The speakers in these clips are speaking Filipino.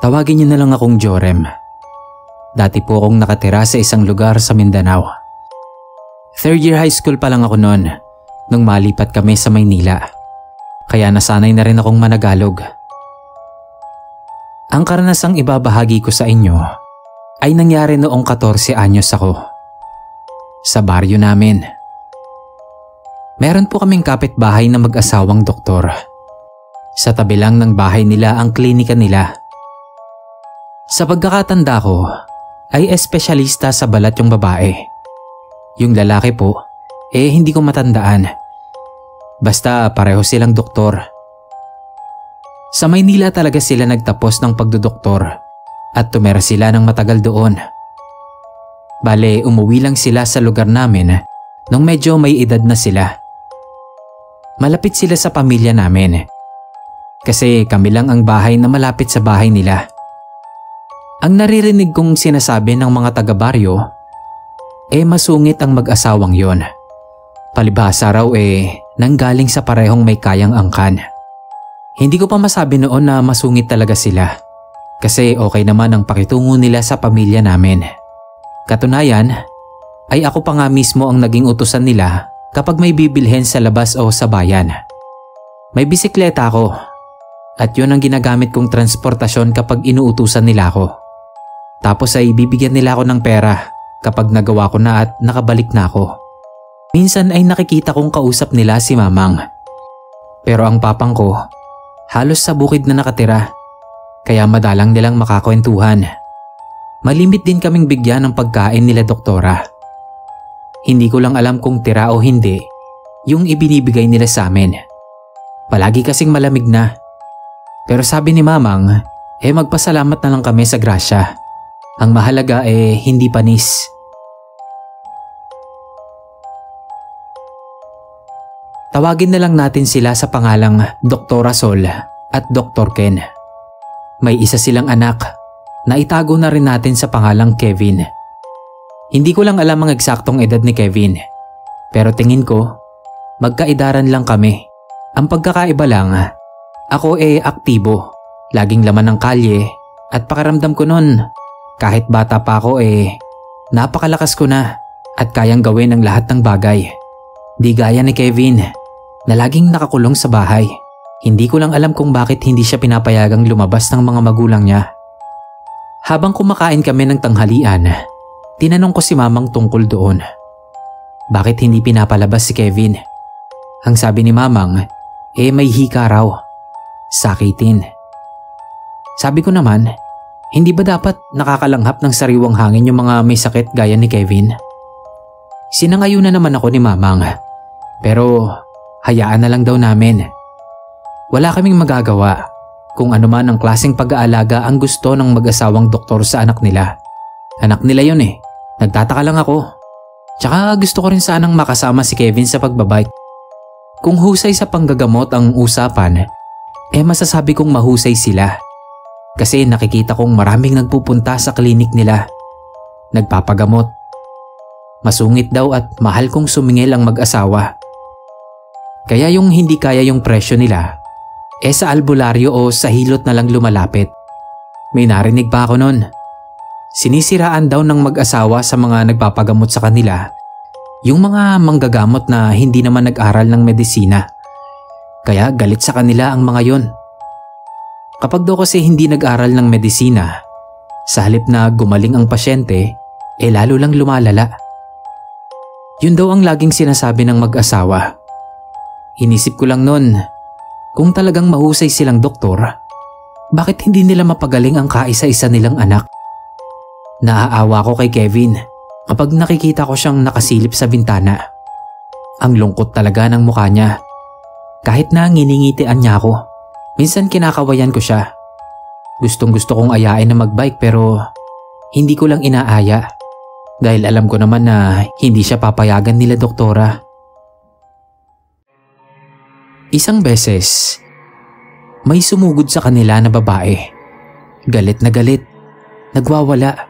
Tawagin niyo na lang akong Jorem. Dati po akong nakatira sa isang lugar sa Mindanao. Third year high school pa lang ako noon nung malipat kami sa Maynila. Kaya nasanay na rin akong managalog. Ang karanasang ibabahagi ko sa inyo ay nangyari noong 14 anyos ako. Sa baryo namin. Meron po kaming kapitbahay na mag-asawang doktor. Sa tabi lang ng bahay nila ang klinika nila. Sa pagkakatanda ko ay espesyalista sa balat yung babae. Yung lalaki po, hindi ko matandaan. Basta pareho silang doktor. Sa Maynila talaga sila nagtapos ng pagdodoktor at tumira sila ng matagal doon. Bale, umuwi lang sila sa lugar namin nung medyo may edad na sila. Malapit sila sa pamilya namin. Kasi kami lang ang bahay na malapit sa bahay nila. Ang naririnig kong sinasabi ng mga taga-baryo, masungit ang mag-asawang yon. Palibhasa raw nanggaling sa parehong may kayang angkan. Hindi ko pa masabi noon na masungit talaga sila. Kasi okay naman ang pakitungo nila sa pamilya namin. Katunayan, ay ako pa nga mismo ang naging utusan nila kapag may bibilhin sa labas o sa bayan. May bisikleta ako at yun ang ginagamit kong transportasyon kapag inuutusan nila ako. Tapos ay bibigyan nila ako ng pera kapag nagawa ko na at nakabalik na ako. Minsan ay nakikita kong kausap nila si Mamang. Pero ang papang ko, halos sa bukid na nakatira. Kaya madalang nilang makakwentuhan. Malimit din kaming bigyan ng pagkain nila doktora. Hindi ko lang alam kung tira o hindi yung ibinibigay nila sa amin. Palagi kasing malamig na. Pero sabi ni Mamang, magpasalamat na lang kami sa grasya. Ang mahalaga hindi panis. Tawagin na lang natin sila sa pangalang Dr. Sol at Dr. Ken. May isa silang anak na itago na rin natin sa pangalang Kevin. Hindi ko lang alam ang eksaktong edad ni Kevin. Pero tingin ko, magkaedaran lang kami. Ang pagkakaiba lang, ako aktibo, laging laman ng kalye at pakiramdam ko nun. Kahit bata pa ako napakalakas ko na at kayang gawin ang lahat ng bagay. Di gaya ni Kevin na laging nakakulong sa bahay. Hindi ko lang alam kung bakit hindi siya pinapayagang lumabas ng mga magulang niya. Habang kumakain kami ng tanghalian, tinanong ko si Mamang tungkol doon. Bakit hindi pinapalabas si Kevin? Ang sabi ni Mamang, may hika raw. Sakitin. Sabi ko naman, hindi ba dapat nakakalanghap ng sariwang hangin yung mga may sakit gaya ni Kevin? Sinangayunan naman ako ni Mamang. Pero hayaan na lang daw namin. Wala kaming magagawa kung ano man ang klaseng pag-aalaga ang gusto ng mag-asawang doktor sa anak nila. Anak nila yun Nagtataka lang ako. Tsaka gusto ko rin sanang makasama si Kevin sa pagbabike. Kung husay sa panggagamot ang usapan, masasabi kong mahusay sila. Kasi nakikita kong maraming nagpupunta sa klinik nila. Nagpapagamot. Masungit daw at mahal kong sumingil ang mag-asawa. Kaya yung hindi kaya yung presyo nila, sa albularyo o sa hilot na lang lumalapit. May narinig pa ako nun. Sinisiraan daw ng mag-asawa sa mga nagpapagamot sa kanila yung mga manggagamot na hindi naman nag-aral ng medisina. Kaya galit sa kanila ang mga yon. Kapag daw kasi hindi nag-aral ng medisina, sa halip na gumaling ang pasyente, lalo lang lumalala. Yun daw ang laging sinasabi ng mag-asawa. Inisip ko lang nun, kung talagang mahusay silang doktor, bakit hindi nila mapagaling ang kaisa-isa nilang anak? Naaawa ko kay Kevin kapag nakikita ko siyang nakasilip sa bintana. Ang lungkot talaga ng mukha niya. Kahit na nginingitian niya ako. Minsan kinakawayan ko siya. Gustong-gusto kong ayain na magbike pero hindi ko lang inaaya. Dahil alam ko naman na hindi siya papayagan nila doktora. Isang beses, may sumugod sa kanila na babae. Galit na galit. Nagwawala.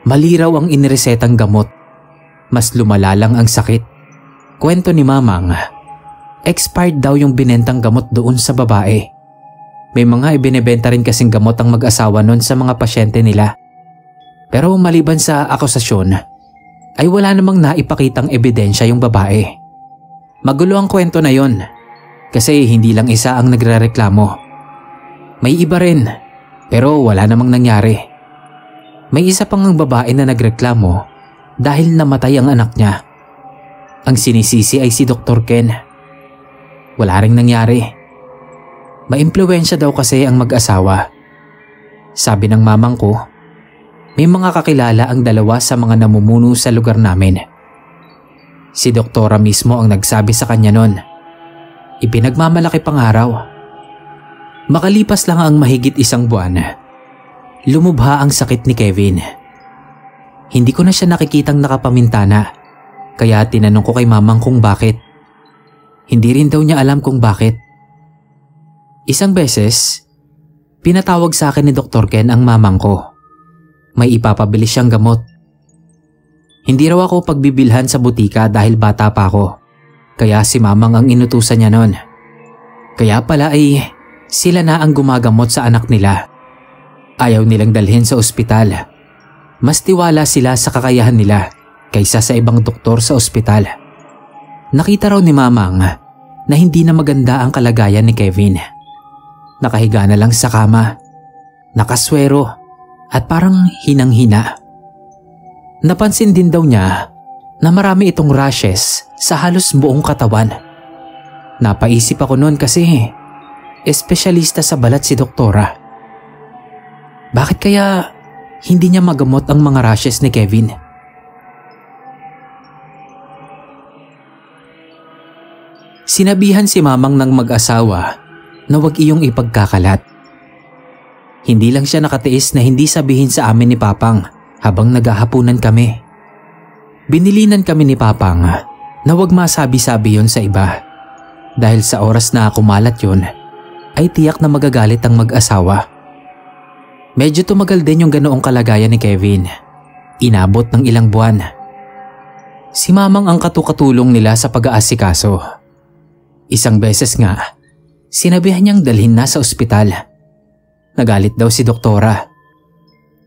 Mali raw ang iniresetang gamot. Mas lumala lang ang sakit. Kwento ni Mamang, expired daw yung binentang gamot doon sa babae. May mga ibinebenta rin kasing gamot ang mag-asawa nun sa mga pasyente nila. Pero maliban sa akusasyon, ay wala namang naipakitang ebidensya yung babae. Magulo ang kwento na yon kasi hindi lang isa ang nagrereklamo. May iba rin pero wala namang nangyari. May isa pang ang babae na nagreklamo dahil namatay ang anak niya. Ang sinisisi ay si Dr. Ken. Wala ring nangyari. Maimpluwensya daw kasi ang mag-asawa. Sabi ng mamang ko, may mga kakilala ang dalawa sa mga namumuno sa lugar namin. Si doktora mismo ang nagsabi sa kanya nun. Ipinagmamalaki pang araw. Makalipas lang ang mahigit isang buwan, lumubha ang sakit ni Kevin. Hindi ko na siya nakikitang nakapamintana, kaya tinanong ko kay mamang kung bakit. Hindi rin daw niya alam kung bakit. Isang beses, pinatawag sa akin ni Dr. Ken ang mamang ko. May ipapabili siyang gamot. Hindi raw ako pagbibilhan sa butika dahil bata pa ako, kaya si mamang ang inutusan niya nun. Kaya pala ay sila na ang gumagamot sa anak nila. Ayaw nilang dalhin sa ospital. Mas tiwala sila sa kakayahan nila kaysa sa ibang doktor sa ospital. Nakita raw ni mamang na hindi na maganda ang kalagayan ni Kevin. Nakahiga na lang sa kama, nakaswero at parang hinang-hina. Napansin din daw niya na marami itong rashes sa halos buong katawan. Napaisip ako noon kasi espesyalista sa balat si doktora. Bakit kaya hindi niya magamot ang mga rashes ni Kevin? Sinabihan si mamang ng mag-asawa na wag iyong ipagkakalat. Hindi lang siya nakatiis na hindi sabihin sa amin ni Papang habang naghahapunan kami. Binilinan kami ni Papang na wag masabi-sabi yon sa iba dahil sa oras na kumalat yon ay tiyak na magagalit ang mag-asawa. Medyo tumagal din yung ganoong kalagayan ni Kevin. Inabot ng ilang buwan. Si mamang ang katukatulong nila sa pag-aasikaso. Isang beses nga, sinabihan niyang dalhin na sa ospital. Nagalit daw si doktora.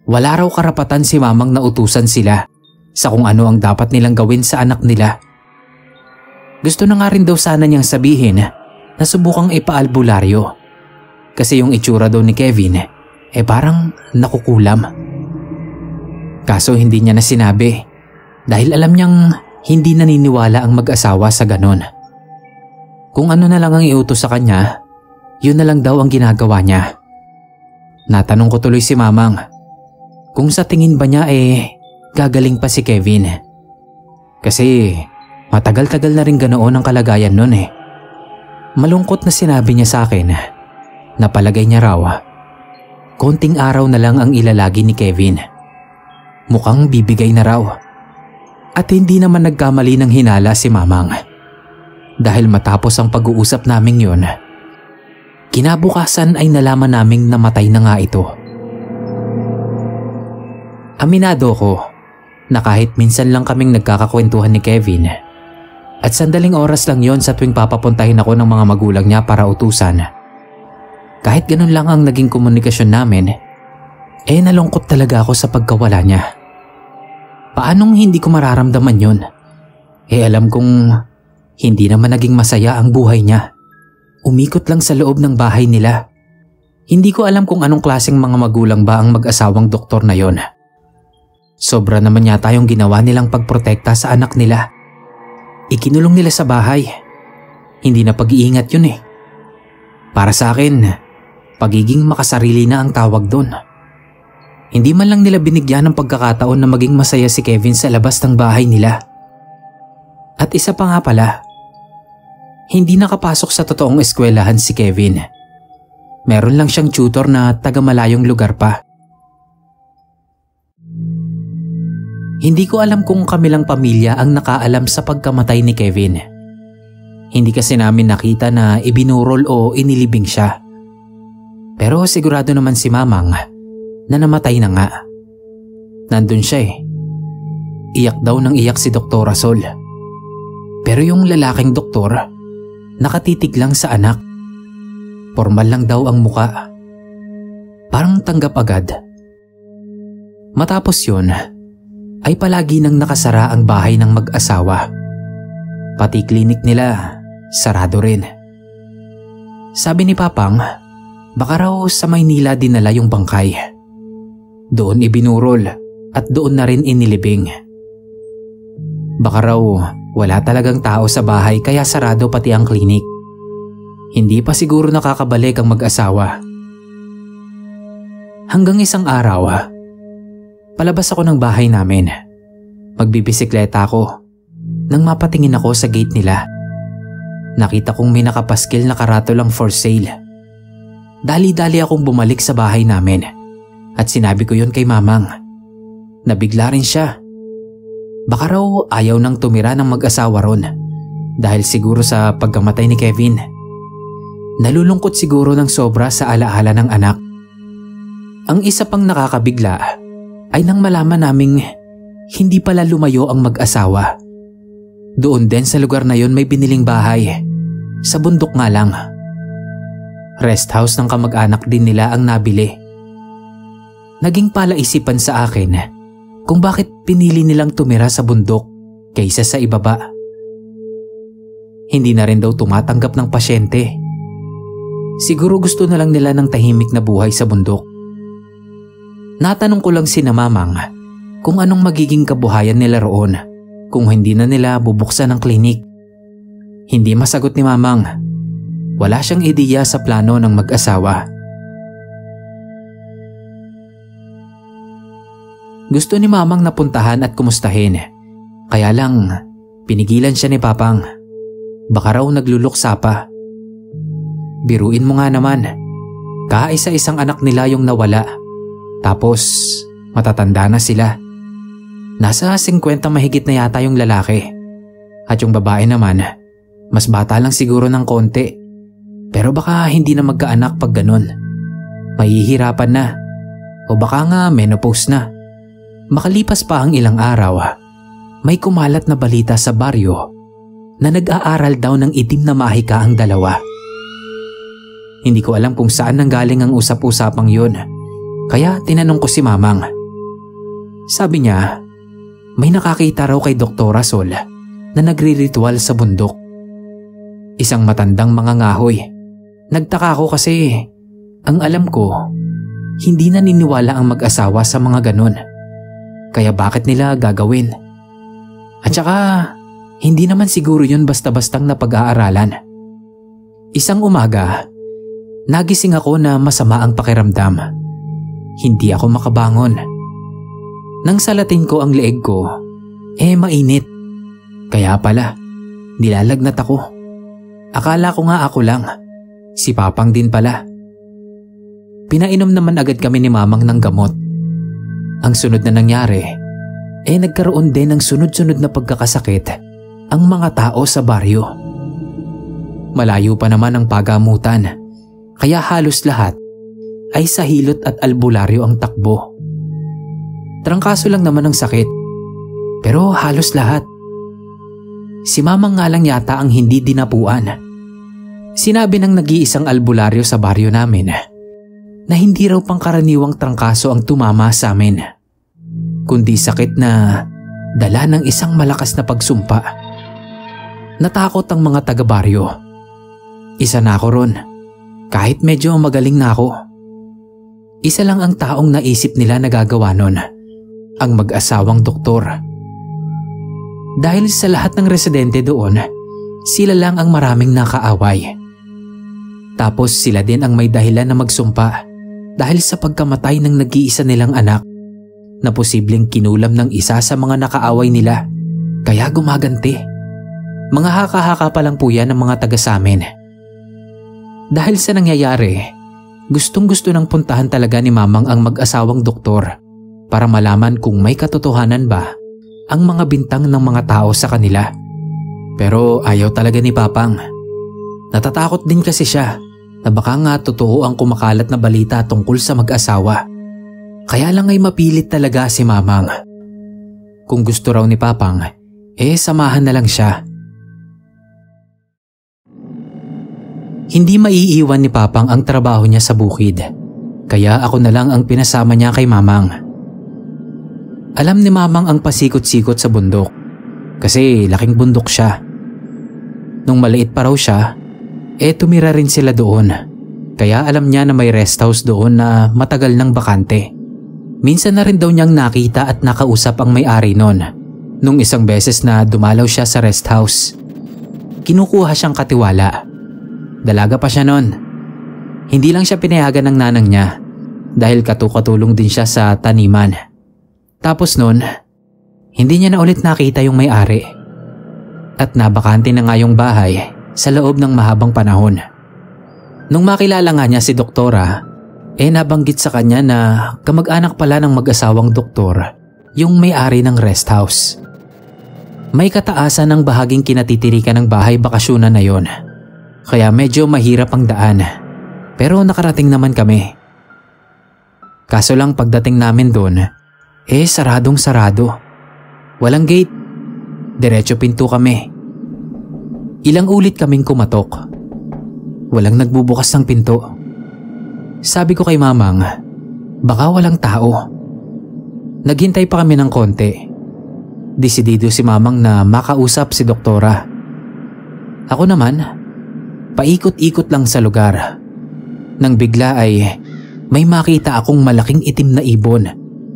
Wala raw karapatan si mamang na utusan sila sa kung ano ang dapat nilang gawin sa anak nila. Gusto na nga rin daw sana niyang sabihin na subukang ipaalbularyo. Kasi yung itsura daw ni Kevin parang nakukulam. Kaso hindi niya na sinabi dahil alam niyang hindi naniniwala ang mag-asawa sa ganon. Kung ano na lang ang iutos sa kanya, yun na lang daw ang ginagawa niya. Natanong ko tuloy si mamang kung sa tingin ba niya gagaling pa si Kevin. Kasi matagal-tagal na rin ganoon ang kalagayan nun . Malungkot na sinabi niya sa akin na palagay niya raw konting araw na lang ang ilalagi ni Kevin. Mukhang bibigay na raw. At hindi naman nagkamali ng hinala si mamang. Dahil matapos ang pag-uusap naming yun, kinabukasan ay nalaman naming namatay na nga ito. Aminado ko na kahit minsan lang kaming nagkakakwentuhan ni Kevin at sandaling oras lang yon sa tuwing papapuntahin ako ng mga magulang niya para utusan. Kahit ganun lang ang naging komunikasyon namin, nalungkot talaga ako sa pagkawala niya. Paanong hindi ko mararamdaman yun? Alam kong hindi naman naging masaya ang buhay niya. Umikot lang sa loob ng bahay nila. Hindi ko alam kung anong klaseng mga magulang ba ang mag-asawang doktor na yon. Sobra naman yata yung ginawa nilang pagprotekta sa anak nila. Ikinulong nila sa bahay. Hindi na pag-iingat yun . Para sa akin, pagiging makasarili na ang tawag doon. Hindi man lang nila binigyan ng pagkakataon na maging masaya si Kevin sa labas ng bahay nila. At isa pa nga pala, hindi nakapasok sa totoong eskwelahan si Kevin. Meron lang siyang tutor na taga malayong lugar pa. Hindi ko alam kung kami lang pamilya ang nakaalam sa pagkamatay ni Kevin. Hindi kasi namin nakita na ibinurol o inilibing siya. Pero sigurado naman si mamang na namatay na nga. Nandun siya . Iyak daw ng iyak si Dr. Rasol. Pero yung lalaking doktor, nakatitig lang sa anak. Formal lang daw ang muka. Parang tanggap agad. Matapos yun, ay palagi nang nakasara ang bahay ng mag-asawa. Pati klinik nila, sarado rin. Sabi ni Papang, baka raw sa Maynila dinala yung bangkay. Doon ibinurol at doon na rin inilibing. Baka raw wala talagang tao sa bahay kaya sarado pati ang klinik. Hindi pa siguro nakakabalik ang mag-asawa. Hanggang isang araw, palabas ako ng bahay namin. Magbibisikleta ako nang mapatingin ako sa gate nila. Nakita kong may nakapaskil na karatolang for sale. Dali-dali akong bumalik sa bahay namin at sinabi ko yon kay Mamang. Nabigla rin siya. Baka raw ayaw nang tumira ng mag-asawa ron dahil siguro sa pagkamatay ni Kevin. Nalulungkot siguro ng sobra sa alaala ng anak. Ang isa pang nakakabigla ay nang malaman naming hindi pala lumayo ang mag-asawa. Doon din sa lugar na yon may biniling bahay. Sa bundok nga lang. Rest house ng kamag-anak din nila ang nabili. Naging palaisipan sa akin kung bakit pinili nilang tumira sa bundok kaysa sa ibaba. Hindi na rin daw tumatanggap ng pasyente. Siguro gusto na lang nila ng tahimik na buhay sa bundok. Natanong ko lang sina Mamang kung anong magiging kabuhayan nila roon kung hindi na nila bubuksan ang klinik. Hindi masagot ni Mamang. Wala siyang ideya sa plano ng mag-asawa. Gusto ni Mamang napuntahan at kumustahin. Kaya lang, pinigilan siya ni Papang. Baka raw nagluluksa pa. Biruin mo nga naman. Kaisa-isang anak nila yung nawala. Tapos, matatanda na sila. Nasa 50 mahigit na yata yung lalaki. At yung babae naman, mas bata lang siguro ng konti. Pero baka hindi na magkaanak pag ganun. Mahihirapan na. O baka nga menopause na. Makalipas pa ang ilang araw, may kumalat na balita sa baryo na nag-aaral daw ng itim na mahika ang dalawa. Hindi ko alam kung saan nanggaling ang usap-usapang yun, kaya tinanong ko si Mamang. Sabi niya, may nakakita raw kay Dr. Sol na nagriritual sa bundok. Isang matandang mangangahoy. Nagtaka ko kasi ang alam ko, hindi naniniwala ang mag-asawa sa mga ganun. Kaya bakit nila gagawin? At saka, hindi naman siguro yun basta-bastang napag-aaralan. Isang umaga, nagising ako na masama ang pakiramdam. Hindi ako makabangon. Nang salatin ko ang leeg ko, mainit. Kaya pala, nilalagnat ako. Akala ko nga ako lang. Si Papang din pala. Pinainom naman agad kami ni Mamang ng gamot. Ang sunod na nangyari, nagkaroon din ng sunod-sunod na pagkakasakit ang mga tao sa baryo. Malayo pa naman ang pagamutan, kaya halos lahat ay sa hilot at albularyo ang takbo. Trangkaso lang naman ang sakit, pero halos lahat. Si Mamang nga lang yata ang hindi dinapuan. Sinabi ng nag-iisang albularyo sa baryo namin na hindi raw pangkaraniwang trangkaso ang tumama sa amin, kundi sakit na dala ng isang malakas na pagsumpa. Natakot ang mga taga-baryo. Isa na ako ron, kahit medyo magaling na ako. Isa lang ang taong naisip nila na gagawa nun, ang mag-asawang doktor. Dahil sa lahat ng residente doon, sila lang ang maraming nakaaway. Tapos sila din ang may dahilan na magsumpa dahil sa pagkamatay ng nag-iisa nilang anak na posibleng kinulam ng isa sa mga nakaaway nila, kaya gumaganti. Mga haka-haka pa lang po yan ng mga taga sa amin. Dahil sa nangyayari, gustong-gusto nang puntahan talaga ni Mamang ang mag-asawang doktor para malaman kung may katotohanan ba ang mga bintang ng mga tao sa kanila. Pero ayaw talaga ni Papang. Natatakot din kasi siya na baka nga totoo ang kumakalat na balita tungkol sa mag-asawa. Kaya lang ay mapilit talaga si Mamang. Kung gusto raw ni Papang, samahan na lang siya. Hindi maiiwan ni Papang ang trabaho niya sa bukid, kaya ako na lang ang pinasama niya kay Mamang. Alam ni Mamang ang pasikot-sikot sa bundok kasi laking bundok siya. Nung maliit pa raw siya, tumira rin sila doon, kaya alam niya na may rest house doon na matagal nang bakante. Minsan na rin daw niyang nakita at nakausap ang may-ari noon nung isang beses na dumalaw siya sa rest house. Kinukuha siyang katiwala. Dalaga pa siya noon. Hindi lang siya pinayagan ng nanang niya dahil katulong din siya sa taniman. Tapos noon, hindi niya na ulit nakita yung may-ari at nabakante na nga yung bahay sa loob ng mahabang panahon. Nung makilala nga niya si Doktora, nabanggit sa kanya na kamag-anak pala ng mag-asawang doktor yung may-ari ng rest house. May kataasan ng bahaging kinatitirikan ng bahay bakasyonan na yon, kaya medyo mahirap ang daan, pero nakarating naman kami. Kaso lang pagdating namin doon, saradong sarado. Walang gate, diretso pinto kami. Ilang ulit kaming kumatok. Walang nagbubukas ng pinto. Sabi ko kay Mamang, baka walang tao. Naghintay pa kami ng konti. Desidido si Mamang na makausap si Doktora. Ako naman, paikot-ikot lang sa lugar. Nang bigla ay may makita akong malaking itim na ibon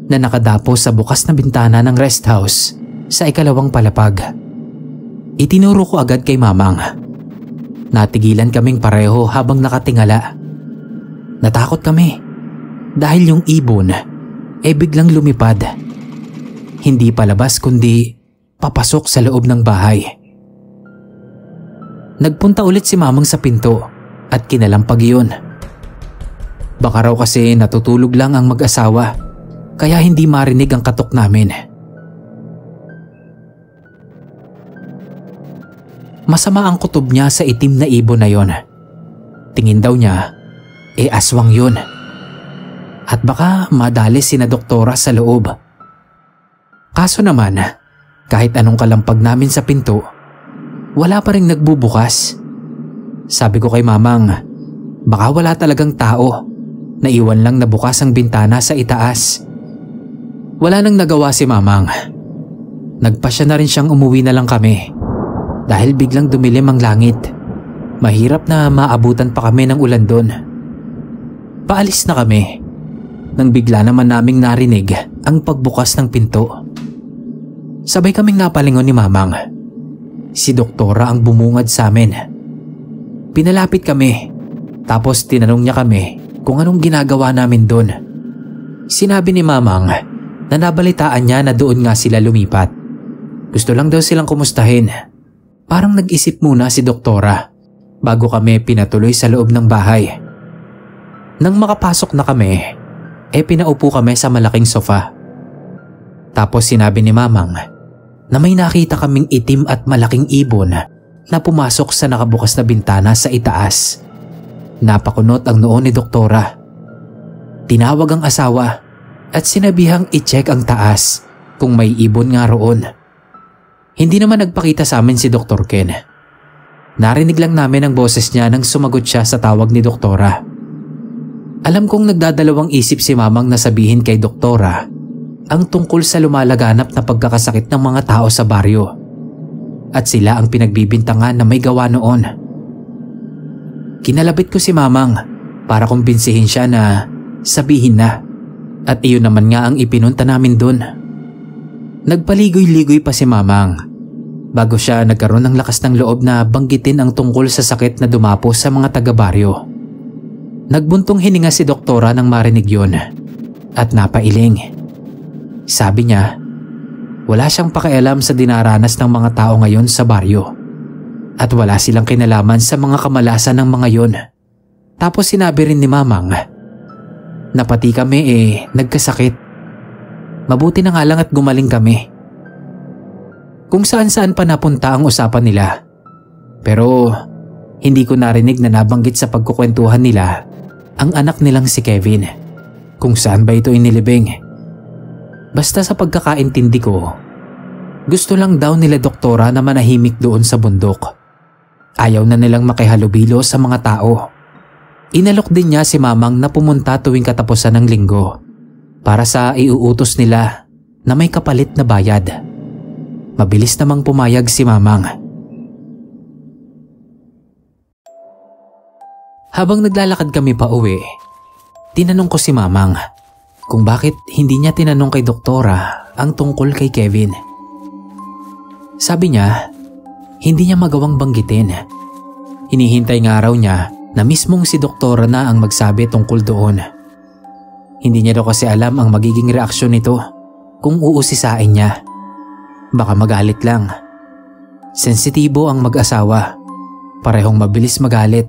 na nakadapo sa bukas na bintana ng rest house sa ikalawang palapag. Itinuro ko agad kay Mamang. Natigilan kaming pareho habang nakatingala. Natakot kami dahil yung ibon biglang lumipad. Hindi palabas kundi papasok sa loob ng bahay. Nagpunta ulit si Mamang sa pinto at kinalampag iyon. Baka raw kasi natutulog lang ang mag-asawa kaya hindi marinig ang katok namin. Masama ang kutob niya sa itim na ibon na yon. Tingin daw niya, aswang yun. At baka madali sina Doktora sa loob. Kaso naman, kahit anong kalampag namin sa pinto, wala pa rin nagbubukas. Sabi ko kay Mamang, baka wala talagang tao. Naiwan lang na bukas ang bintana sa itaas. Wala nang nagawa si Mamang. Nagpasya na rin siyang umuwi na lang kami. Dahil biglang dumilim ang langit. Mahirap na maabutan pa kami ng ulan doon. Paalis na kami nang bigla naman naming narinig ang pagbukas ng pinto. Sabay kaming napalingon ni Mamang. Si Doktora ang bumungad sa amin. Pinalapit kami tapos tinanong niya kami kung anong ginagawa namin doon. Sinabi ni Mamang na nabalitaan niya na doon nga sila lumipat. Gusto lang daw silang kumustahin. Parang nag-isip muna si Doktora bago kami pinatuloy sa loob ng bahay. Nang makapasok na kami, pinaupo kami sa malaking sofa. Tapos sinabi ni Mamang na may nakita kaming itim at malaking ibon na pumasok sa nakabukas na bintana sa itaas. Napakunot ang noo ni Doktora. Tinawag ang asawa at sinabihang i-check ang taas kung may ibon nga roon. Hindi naman nagpakita sa amin si Dr. Ken. Narinig lang namin ang boses niya nang sumagot siya sa tawag ni Doktora. Alam kong nagdadalawang isip si Mamang na sabihin kay Doktora ang tungkol sa lumalaganap na pagkakasakit ng mga tao sa baryo. At sila ang pinagbibintangan na may gawa noon. Kinalabit ko si Mamang para kumbinsihin siya na sabihin na. At iyon naman nga ang ipinunta namin doon. Nagpaligoy-ligoy pa si Mamang bago siya nagkaroon ng lakas ng loob na banggitin ang tungkol sa sakit na dumapo sa mga taga-baryo. Nagbuntong hininga si Doktora nang marinig yun at napailing. Sabi niya, wala siyang pakialam sa dinaranas ng mga tao ngayon sa baryo at wala silang kinalaman sa mga kamalasan ng mga yon. Tapos sinabi rin ni Mamang na pati kami nagkasakit. Mabuti na nga lang at gumaling kami. Kung saan-saan pa napunta ang usapan nila. Pero hindi ko narinig na nabanggit sa pagkukwentuhan nila ang anak nilang si Kevin. Kung saan ba ito inilibing. Basta sa pagkakaintindi ko, gusto lang daw nila Doktora na manahimik doon sa bundok. Ayaw na nilang makihalubilo sa mga tao. Inalok din niya si Mamang na pumunta tuwing katapusan ng linggo para sa iuutos nila na may kapalit na bayad. Mabilis namang pumayag si Mamang. Habang naglalakad kami pa uwi, tinanong ko si Mamang kung bakit hindi niya tinanong kay doktora ang tungkol kay Kevin. Sabi niya, hindi niya magawang banggitin. Hinihintay nga raw niya na mismong si doktora na ang magsabi tungkol doon. Hindi niya daw kasi alam ang magiging reaksyon nito kung uusisain niya. Baka magalit lang. Sensitibo ang mag-asawa. Parehong mabilis magalit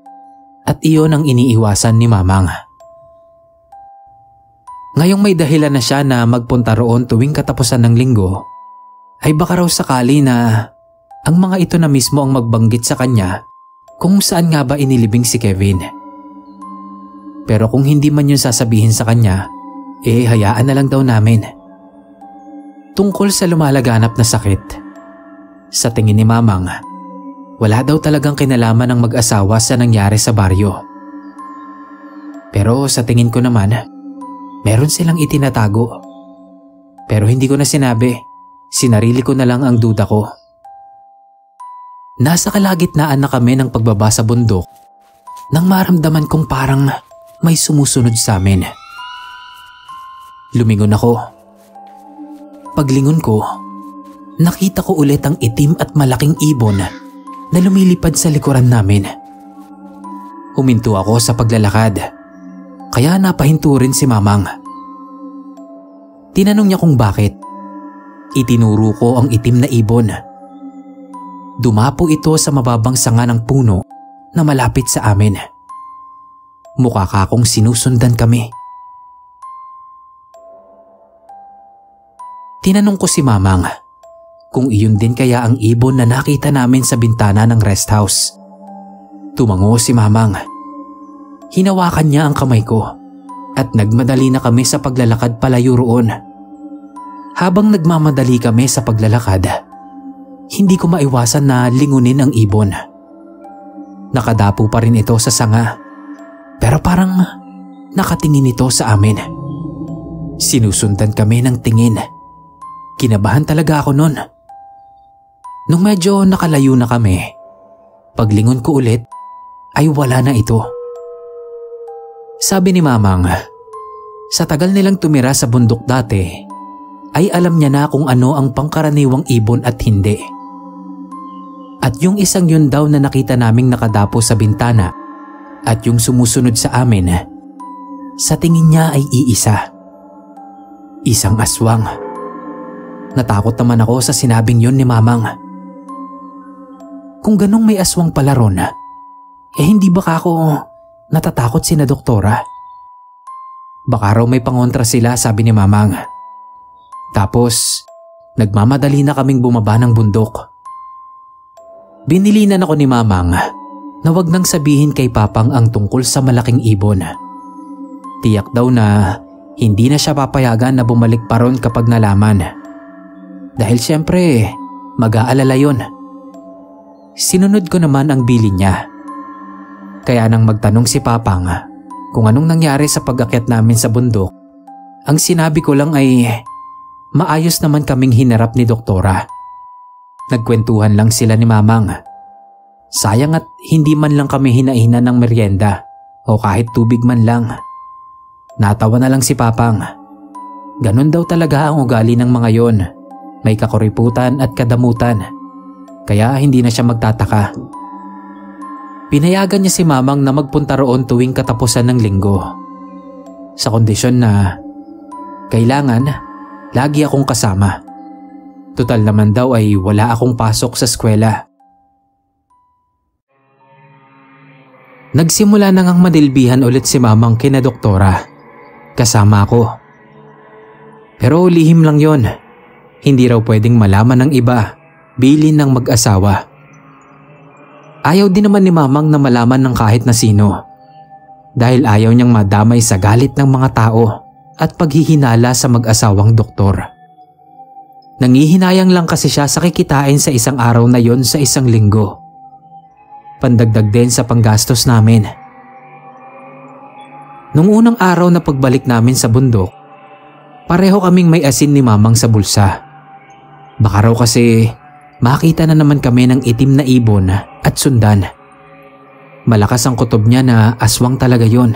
at iyon ang iniiwasan ni Mamang. Ngayong may dahilan na siya na magpunta roon tuwing katapusan ng linggo, ay baka raw sakali na ang mga ito na mismo ang magbanggit sa kanya kung saan nga ba inilibing si Kevin. Pero kung hindi man yun sasabihin sa kanya, hayaan na lang daw namin. Tungkol sa lumalaganap na sakit, sa tingin ni Mamang, wala daw talagang kinalaman ng mag-asawa sa nangyari sa baryo. Pero sa tingin ko naman, meron silang itinatago. Pero hindi ko na sinabi, sinarili ko na lang ang duda ko. Nasa kalagitnaan na kami ng pagbaba sa bundok nang maramdaman kong parang may sumusunod sa amin. Lumingon ako. Paglingon ko, nakita ko ulit ang itim at malaking ibon na lumilipad sa likuran namin. Huminto ako sa paglalakad, kaya napahinto rin si Mamang. Tinanong niya kung bakit. Itinuro ko ang itim na ibon. Dumapo ito sa mababang sanga ng puno na malapit sa amin. Mukha kakong sinusundan kami. Tinanong ko si Mamang kung iyon din kaya ang ibon na nakita namin sa bintana ng rest house. Tumango si Mamang. Hinawakan niya ang kamay ko at nagmadali na kami sa paglalakad palayo roon. Habang nagmamadali kami sa paglalakad, hindi ko maiwasan na lingunin ang ibon. Nakadapo pa rin ito sa sanga, pero parang nakatingin ito sa amin. Sinusundan kami ng tingin. Kinabahan talaga ako nun. Nung medyo nakalayo na kami, paglingon ko ulit ay wala na ito. Sabi ni Mamang, sa tagal nilang tumira sa bundok dati, ay alam niya na kung ano ang pangkaraniwang ibon at hindi. At yung isang yun daw na nakita naming nakadapo sa bintana at yung sumusunod sa amin, sa tingin niya ay iisa. Isang aswang. Natakot naman ako sa sinabing yun ni Mamang. Kung ganong may aswang pala ron, hindi baka ako natatakot sina doktora? Baka raw may pangontra sila, sabi ni Mamang. Tapos, nagmamadali na kaming bumaba ng bundok. Binilinan ako ni Mamang na wag nang sabihin kay Papang ang tungkol sa malaking ibon. Tiyak daw na hindi na siya papayagan na bumalik pa ron kapag nalaman. Dahil siyempre, mag-aalala yun. Sinunod ko naman ang bilin niya. Kaya nang magtanong si Papang kung anong nangyari sa pag-akyat namin sa bundok, ang sinabi ko lang ay maayos naman kaming hinarap ni doktora. Nagkwentuhan lang sila ni Mamang. Sayang at hindi man lang kami hinainan ng merienda o kahit tubig man lang. Natawa na lang si Papang. Ganon daw talaga ang ugali ng mga yon. May kakuriputan at kadamutan. Kaya hindi na siya magtataka. Pinayagan niya si Mamang na magpunta roon tuwing katapusan ng linggo. Sa kondisyon na kailangan lagi akong kasama. Tutal naman daw ay wala akong pasok sa eskwela. Nagsimula na ngang madilbihan ulit si Mamang kina doktora. Kasama ako. Pero lihim lang yon. Hindi raw pwedeng malaman ng iba, bilin ng mag-asawa. Ayaw din naman ni Mamang na malaman ng kahit na sino. Dahil ayaw niyang madamay sa galit ng mga tao at paghihinala sa mag-asawang doktor. Nangihinayang lang kasi siya sa kikitain sa isang araw na yon sa isang linggo. pandagdag din sa panggastos namin. Nung unang araw na pagbalik namin sa bundok, pareho kaming may asin ni Mamang sa bulsa. Baka raw kasi makita na naman kami ng itim na ibon at sundan. Malakas ang kutob niya na aswang talaga yon.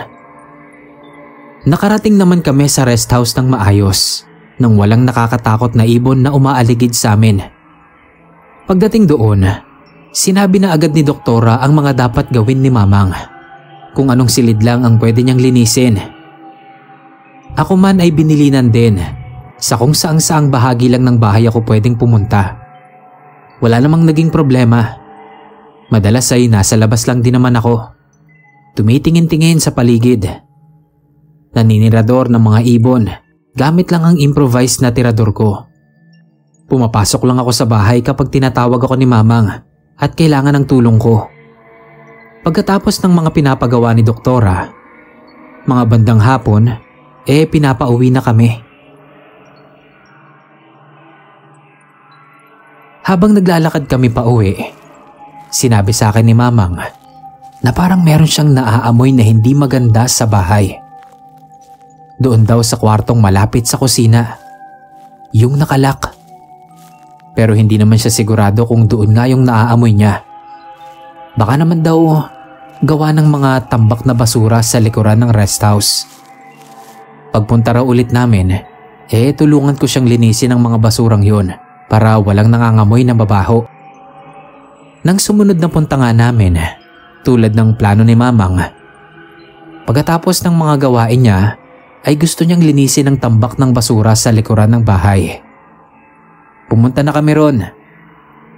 Nakarating naman kami sa rest house ng maayos nang walang nakakatakot na ibon na umaaligid sa amin. Pagdating doon, sinabi na agad ni Doktora ang mga dapat gawin ni Mamang. Kung anong silid lang ang pwede niyang linisin. Ako man ay binilinan din sa kung saang bahagi lang ng bahay ako pwedeng pumunta. Wala namang naging problema. Madalas ay nasa labas lang din naman ako. Tumitingin-tingin sa paligid. Naninirador ng mga ibon gamit lang ang improvised na tirador ko. Pumapasok lang ako sa bahay kapag tinatawag ako ni Mamang at kailangan ng tulong ko. Pagkatapos ng mga pinapagawa ni Doktora, mga bandang hapon, pinapauwi na kami. Habang naglalakad kami pa uwi, sinabi sa akin ni Mamang na parang meron siyang naaamoy na hindi maganda sa bahay. Doon daw sa kwartong malapit sa kusina, yung nakalak. Pero hindi naman siya sigurado kung doon nga yung naaamoy niya. Baka naman daw gawa ng mga tambak na basura sa likuran ng rest house. Pagpunta raw ulit namin, tulungan ko siyang linisin ang mga basurang yun para walang nangangamoy na mabaho. Nang sumunod na punta nga namin, tulad ng plano ni Mamang, pagkatapos ng mga gawain niya, ay gusto niyang linisin ang tambak ng basura sa likuran ng bahay. Pumunta na kami ron.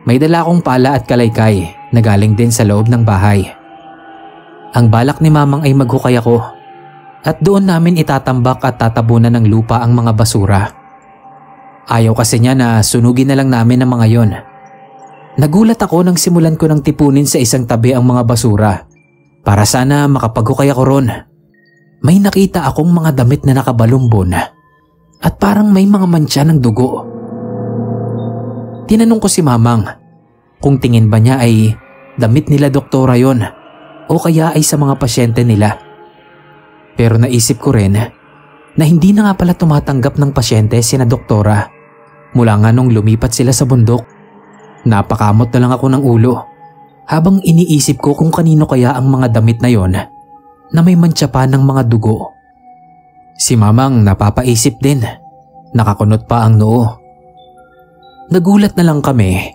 May dala akong pala at kalaykay na galing din sa loob ng bahay. Ang balak ni Mamang ay maghukay ako at doon namin itatambak at tatabunan ng lupa ang mga basura. Ayaw kasi niya na sunugin na lang namin ang mga yon. Nagulat ako nang simulan ko ng tipunin sa isang tabi ang mga basura para sana makapaghukay ako ron. May nakita akong mga damit na nakabalumbon at parang may mga mantsa ng dugo. Tinanong ko si Mamang kung tingin ba niya ay damit nila Doktora yon o kaya ay sa mga pasyente nila. Pero naisip ko rin na hindi na nga pala tumatanggap ng pasyente sina Doktora mula nga nung lumipat sila sa bundok. Napakamot na lang ako ng ulo habang iniisip ko kung kanino kaya ang mga damit na yon na may mantsa pa ng mga dugo. Si Mamang napapaisip din, nakakunot pa ang noo. Nagulat na lang kami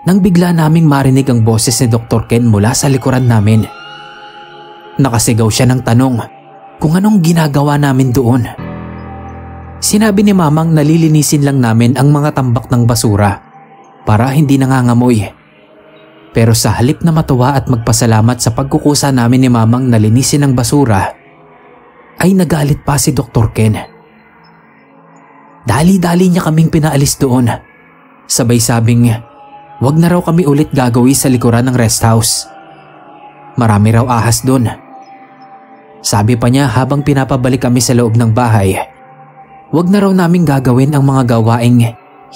nang bigla naming marinig ang boses ni Dr. Ken mula sa likuran namin. Nakasigaw siya ng tanong kung anong ginagawa namin doon. Sinabi ni Mamang na lilinisin lang namin ang mga tambak ng basura para hindi nangangamoy. Pero sa halip na matuwa at magpasalamat sa pagkukusa namin ni Mamang na linisin ang basura, ay nagalit pa si Dr. Ken. Dali-dali niya kaming pinaalis doon. Sabay sabing, wag na raw kami ulit gagawi sa likuran ng rest house. Marami raw ahas doon. Sabi pa niya habang pinapabalik kami sa loob ng bahay, wag na raw naming gagawin ang mga gawaing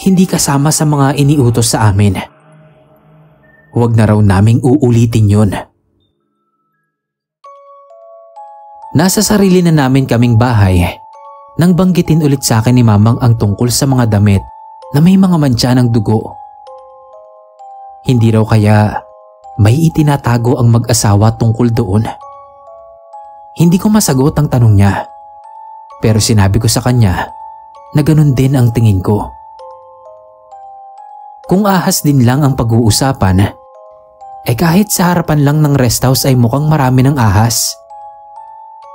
hindi kasama sa mga iniutos sa amin. Wag na raw naming uulitin yun. Nasa sarili na namin kaming bahay nang banggitin ulit sa akin ni Mamang ang tungkol sa mga damit na may mga mantsa ng dugo. Hindi raw kaya may itinatago ang mag-asawa tungkol doon. Hindi ko masagot ang tanong niya, pero sinabi ko sa kanya na ganun din ang tingin ko. Kung ahas din lang ang pag-uusapan, kahit sa harapan lang ng rest house ay mukhang marami ng ahas.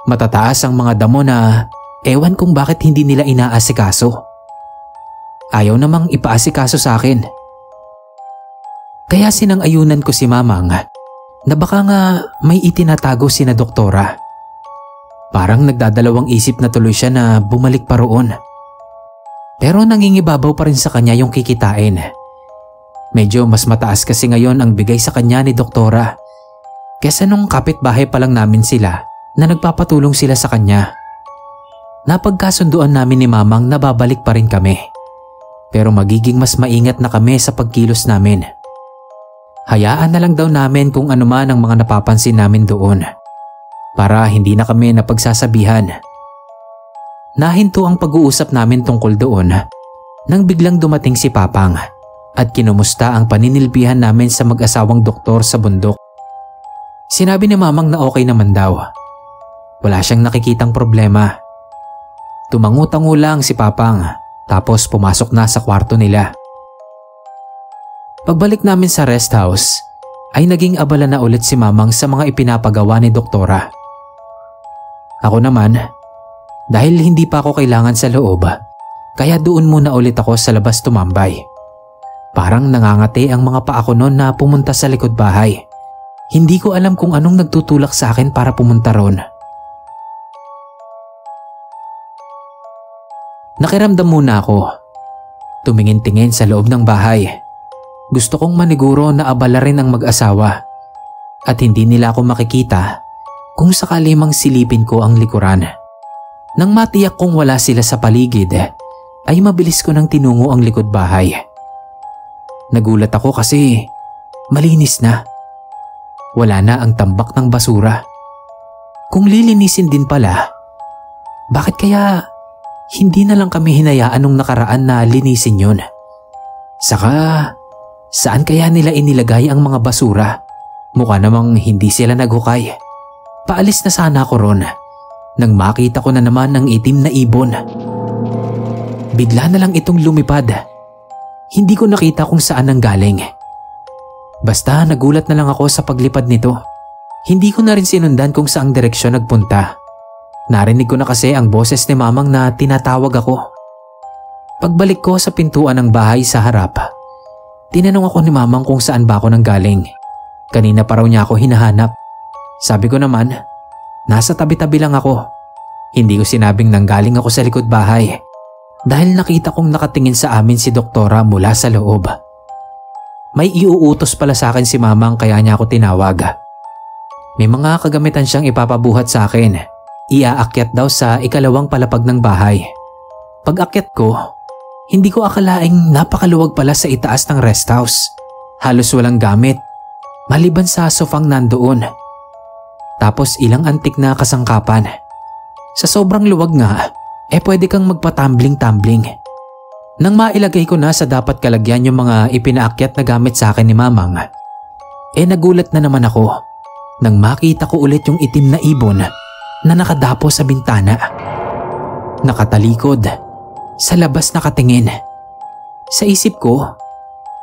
Matataas ang mga damo na ewan kung bakit hindi nila inaasikaso. Ayaw namang ipaasikaso sa akin. Kaya sinang-ayunan ko si Mamang na baka nga may itinatago sina Doktora. Parang nagdadalawang isip na tuloy siya na bumalik pa roon. Pero nangingibabaw pa rin sa kanya yung kikitain. Medyo mas mataas kasi ngayon ang bigay sa kanya ni Doktora kesa nung kapitbahay pa lang namin sila na nagpapatulong sila sa kanya. Napagkasunduan namin ni Mamang na babalik pa rin kami. Pero magiging mas maingat na kami sa pagkilos namin. Hayaan na lang daw namin kung ano man ang mga napapansin namin doon para hindi na kami napagsasabihan. Nahinto ang pag-uusap namin tungkol doon nang biglang dumating si Papang at kinumusta ang paninilbihan namin sa mag-asawang doktor sa bundok. Sinabi ni Mamang na okay naman daw. Wala siyang nakikitang problema. Tumangu-tangu lang si Papang tapos pumasok na sa kwarto nila. Pagbalik namin sa rest house ay naging abala na ulit si Mamang sa mga ipinapagawa ni Doktora. Ako naman, dahil hindi pa ako kailangan sa loob, kaya doon muna ulit ako sa labas tumambay. Parang nangangati ang mga paa ko noon na pumunta sa likod bahay. Hindi ko alam kung anong nagtutulak sa akin para pumunta ron. Nakiramdam muna ako. Tumingin-tingin sa loob ng bahay. Gusto kong maniguro na abala rin ang mag-asawa at hindi nila ako makikita kung sakali mang silipin ko ang likuran. Nang matiyak kong wala sila sa paligid, ay mabilis ko nang tinungo ang likod bahay. Nagulat ako kasi malinis na. Wala na ang tambak ng basura. Kung lilinisin din pala, bakit kaya hindi na lang kami hinayaan nung nakaraan na linisin yun? Saka, saan kaya nila inilagay ang mga basura? Mukha namang hindi sila naghukay. Paalis na sana ako ron nang makita ko na naman ang itim na ibon. Bigla na lang itong lumipad. Hindi ko nakita kung saan nanggaling. Basta nagulat na lang ako sa paglipad nito. Hindi ko na rin sinundan kung saang direksyon nagpunta. Narinig ko na kasi ang boses ni Mamang na tinatawag ako. Pagbalik ko sa pintuan ng bahay sa harap, tinanong ako ni Mamang kung saan ba ako nanggaling. Kanina pa raw niya ako hinahanap. Sabi ko naman, nasa tabi-tabi lang ako. Hindi ko sinabing nanggaling ako sa likod bahay dahil nakita kong nakatingin sa amin si Doktora mula sa loob. May iuutos pala sa akin si Mamang kaya niya ako tinawag. May mga kagamitan siyang ipapabuhat sa akin. Iaakyat daw sa ikalawang palapag ng bahay. Pag-akyat ko, hindi ko akalaing napakaluwag pala sa itaas ng rest house. Halos walang gamit, maliban sa sofang nandoon. Tapos ilang antik na kasangkapan. Sa sobrang luwag nga, pwede kang magpatumbling-tumbling. Nang mailagay ko na sa dapat kalagyan yung mga ipinaakyat na gamit sa akin ni Mamang, nagulat na naman ako nang makita ko ulit yung itim na ibon na nakadapo sa bintana. Nakatalikod, sa labas nakatingin. Sa isip ko,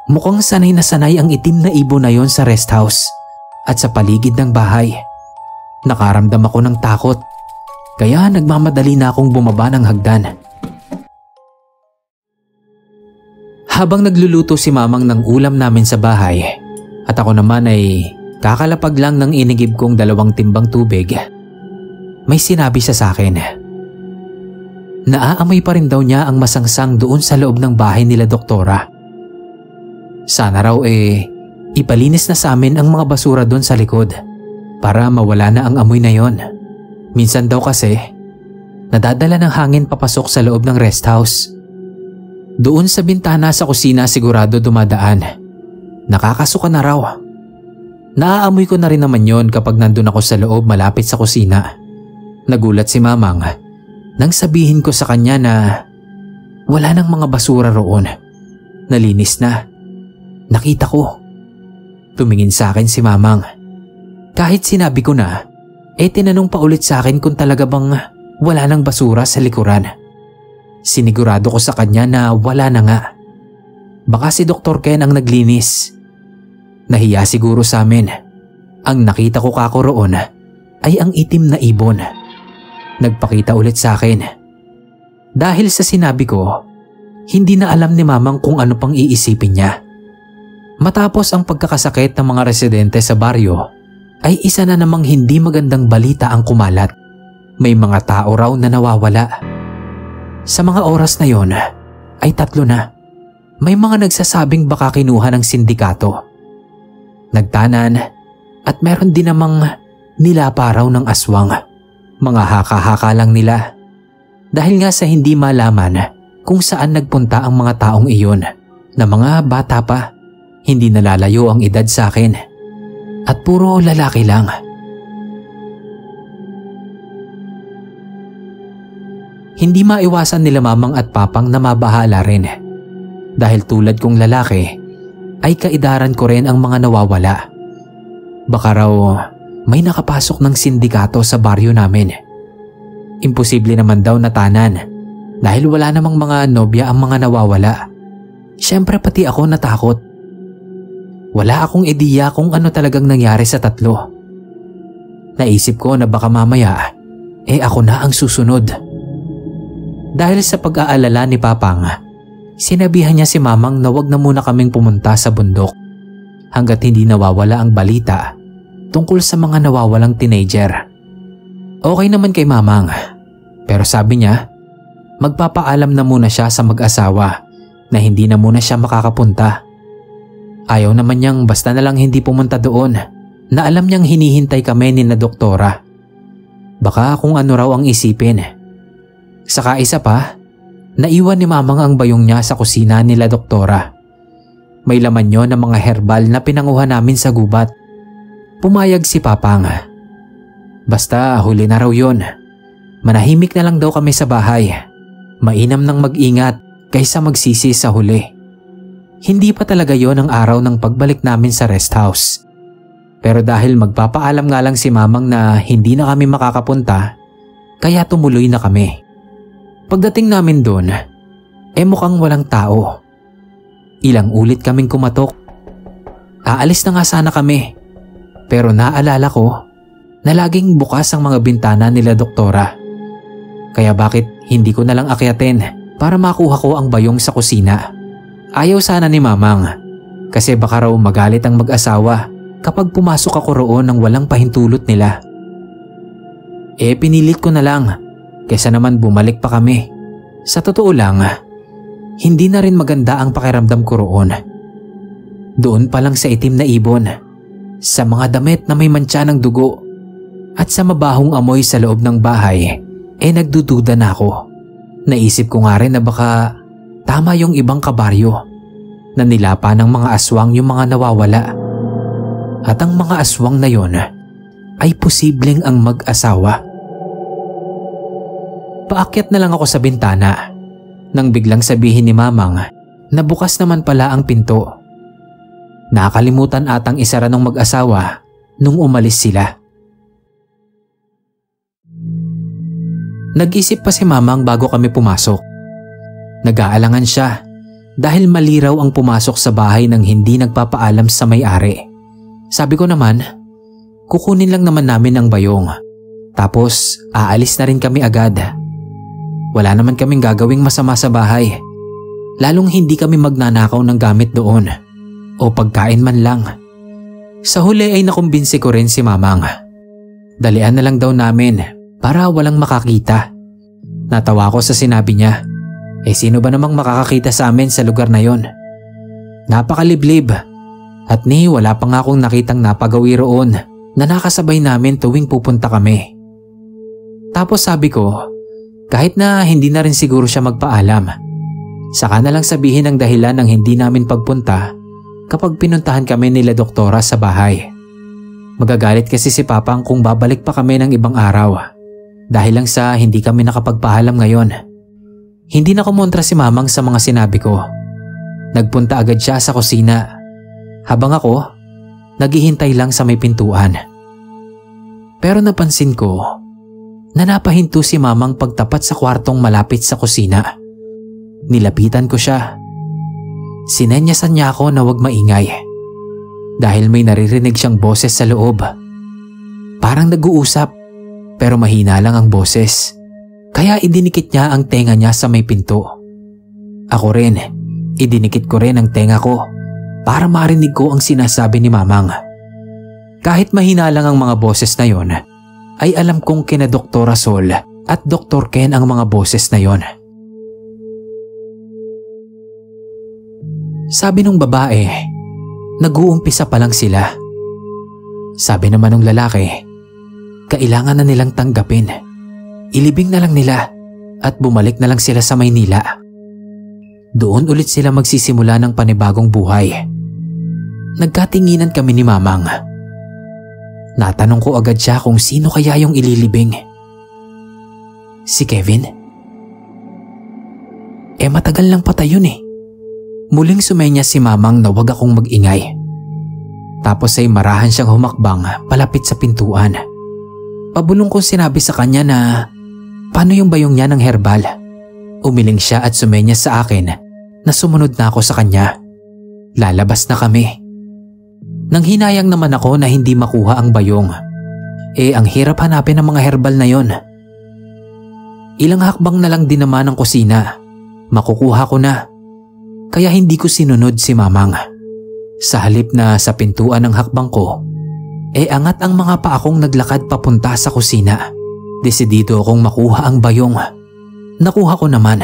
mukhang sanay na sanay ang itim na ibon na yon sa rest house at sa paligid ng bahay. Nakaramdam ako ng takot, kaya nagmamadali na akong bumaba ng hagdan. Habang nagluluto si Mamang ng ulam namin sa bahay at ako naman ay kakalapag lang ng inigib kong 2 timbang tubig, may sinabi siya sa akin. Naaamoy pa rin daw niya ang masangsang doon sa loob ng bahay nila Doktora. Sana raw ipalinis na sa amin ang mga basura doon sa likod para mawala na ang amoy na yon. Minsan daw kasi nadadala ng hangin papasok sa loob ng rest house. Doon sa bintana sa kusina sigurado dumadaan. Nakakasuka na raw. Naaamoy ko na rin naman yon kapag nandun ako sa loob malapit sa kusina. Nagulat si Mamang nang sabihin ko sa kanya na wala nang mga basura roon. Nalinis na. Nakita ko. Tumingin sa akin si Mamang. Kahit sinabi ko na, tinanong pa ulit sa akin kung talaga bang wala nang basura sa likuran. Sinigurado ko sa kanya na wala na nga. Baka si Dr. Ken ang naglinis. Nahiya siguro sa amin. Ang nakita ko kako roon ay ang itim na ibon. Nagpakita ulit sa akin. Dahil sa sinabi ko, hindi na alam ni Mamang kung ano pang iisipin niya. Matapos ang pagkakasakit ng mga residente sa baryo, ay isa na namang hindi magandang balita ang kumalat. May mga tao raw na nawawala. Sa mga oras na yon, ay 3 na. May mga nagsasabing baka kinuha ng sindikato. Nagtanan at meron din namang nilapa raw ng aswang. Mga haka-haka lang nila. Dahil nga sa hindi malaman kung saan nagpunta ang mga taong iyon na mga bata pa. Hindi nalalayo ang edad sa akin at puro lalaki lang. Hindi maiwasan nila mamang at papang na mabahala rin. Dahil tulad kong lalaki, ay kaidaran ko rin ang mga nawawala. Baka raw may nakapasok ng sindikato sa baryo namin. Imposible naman daw na tanan dahil wala namang mga nobya ang mga nawawala. Siyempre pati ako natakot. Wala akong ideya kung ano talagang nangyari sa tatlo. Naisip ko na baka mamaya, ako na ang susunod. Dahil sa pag-aalala ni Papang, sinabihan niya si Mamang na wag na muna kaming pumunta sa bundok hanggat hindi nawawala ang balita tungkol sa mga nawawalang teenager. Okay naman kay Mamang, pero sabi niya, magpapaalam na muna siya sa mag-asawa na hindi na muna siya makakapunta. Ayaw naman niyang basta na lang hindi pumunta doon na alam niyang hinihintay kami ni na doktora. Baka kung ano raw ang isipin. Saka isa pa, naiwan ni Mamang ang bayong niya sa kusina nila doktora. May laman yon ng mga herbal na pinanguha namin sa gubat. Pumayag si Papang. Basta huli na raw yon. Manahimik na lang daw kami sa bahay. Mainam nang mag-ingat kaysa magsisi sa huli. Hindi pa talaga yon ang araw ng pagbalik namin sa rest house. Pero dahil magpapaalam nga lang si Mamang na hindi na kami makakapunta, kaya tumuloy na kami. Pagdating namin doon, mukhang walang tao. Ilang ulit kaming kumatok. Aalis na nga sana kami. Pero naalala ko na laging bukas ang mga bintana nila doktora. Kaya bakit hindi ko na lang akyatin para makuha ko ang bayong sa kusina. Ayaw sana ni Mamang kasi baka raw magalit ang mag-asawa kapag pumasok ako roon ng walang pahintulot nila. Pinilit ko na lang kaysa naman bumalik pa kami. Sa totoo lang, hindi na rin maganda ang pakiramdam ko roon. Doon pa lang sa itim na ibon, sa mga damit na may mantsa ng dugo, at sa mabahong amoy sa loob ng bahay, nagdududa na ako. Naisip ko nga rin na baka tama yung ibang kabaryo na nilapa ng mga aswang yung mga nawawala. At ang mga aswang na yon ay posibleng ang mag-asawa. Paakyat na lang ako sa bintana nang biglang sabihin ni Mamang na bukas naman pala ang pinto. Nakalimutan atang isara ng mag-asawa nung umalis sila. Nag-isip pa si Mamang bago kami pumasok. Nag-aalangan siya dahil maliraw ang pumasok sa bahay nang hindi nagpapaalam sa may-ari. Sabi ko naman, kukunin lang naman namin ang bayong. Tapos aalis na rin kami agad. Wala naman kaming gagawing masama sa bahay. Lalong hindi kami magnanakaw ng gamit doon o pagkain man lang. Sa huli ay nakumbinsi ko rin si Mamang. Dalian na lang daw namin para walang makakita. Natawa ko sa sinabi niya. Sino ba namang makakakita sa amin sa lugar na yon? Napakaliblib. At wala pa nga akong nakitang napagawi roon na nakasabay namin tuwing pupunta kami. Tapos sabi ko, kahit na hindi na rin siguro siya magpaalam, saka na lang sabihin ang dahilan ng hindi namin pagpunta kapag pinuntahan kami nila doktora sa bahay. Magagalit kasi si Papang kung babalik pa kami ng ibang araw dahil lang sa hindi kami nakapagpaalam ngayon. Hindi na kumontra si Mamang sa mga sinabi ko. Nagpunta agad siya sa kusina habang ako naghihintay lang sa may pintuan. Pero napansin ko na napahinto si Mamang pagtapat sa kwartong malapit sa kusina. Nilapitan ko siya. Sinenyasan niya ako na huwag maingay dahil may naririnig siyang boses sa loob. Parang nag-uusap pero mahina lang ang boses. Kaya idinikit niya ang tenga niya sa may pinto. Ako rin, idinikit ko rin ang tenga ko para marinig ko ang sinasabi ni Mamang. Kahit mahina lang ang mga boses na yon, ay alam kong kina Dr. Sol at Dr. Ken ang mga boses na yon. Sabi nung babae, nag-uumpisa pa lang sila. Sabi naman ng lalaki, kailangan na nilang tanggapin. Ilibing na lang nila at bumalik na lang sila sa Maynila. Doon ulit sila magsisimula ng panibagong buhay. Nagkatinginan kami ni Mamang. Natanong ko agad siya kung sino kaya yung ililibing. Si Kevin? Matagal lang patay yun eh. Muling sumenya si Mamang na wag akong mag-ingay. Tapos ay marahan siyang humakbang palapit sa pintuan. Pabulong kong sinabi sa kanya na paano yung bayong niya ng herbal. Umiling siya at sumenya sa akin na sumunod na ako sa kanya. Lalabas na kami. Nang hinayang naman ako na hindi makuha ang bayong. Ang hirap hanapin ang mga herbal na yon. Ilang hakbang na lang din naman ang kusina. Makukuha ko na. Kaya hindi ko sinunod si Mamang. Sa halip na sa pintuan ng hakbang ko, angat ang mga paa kong naglakad papunta sa kusina. Desidido akong makuha ang bayong. Nakuha ko naman.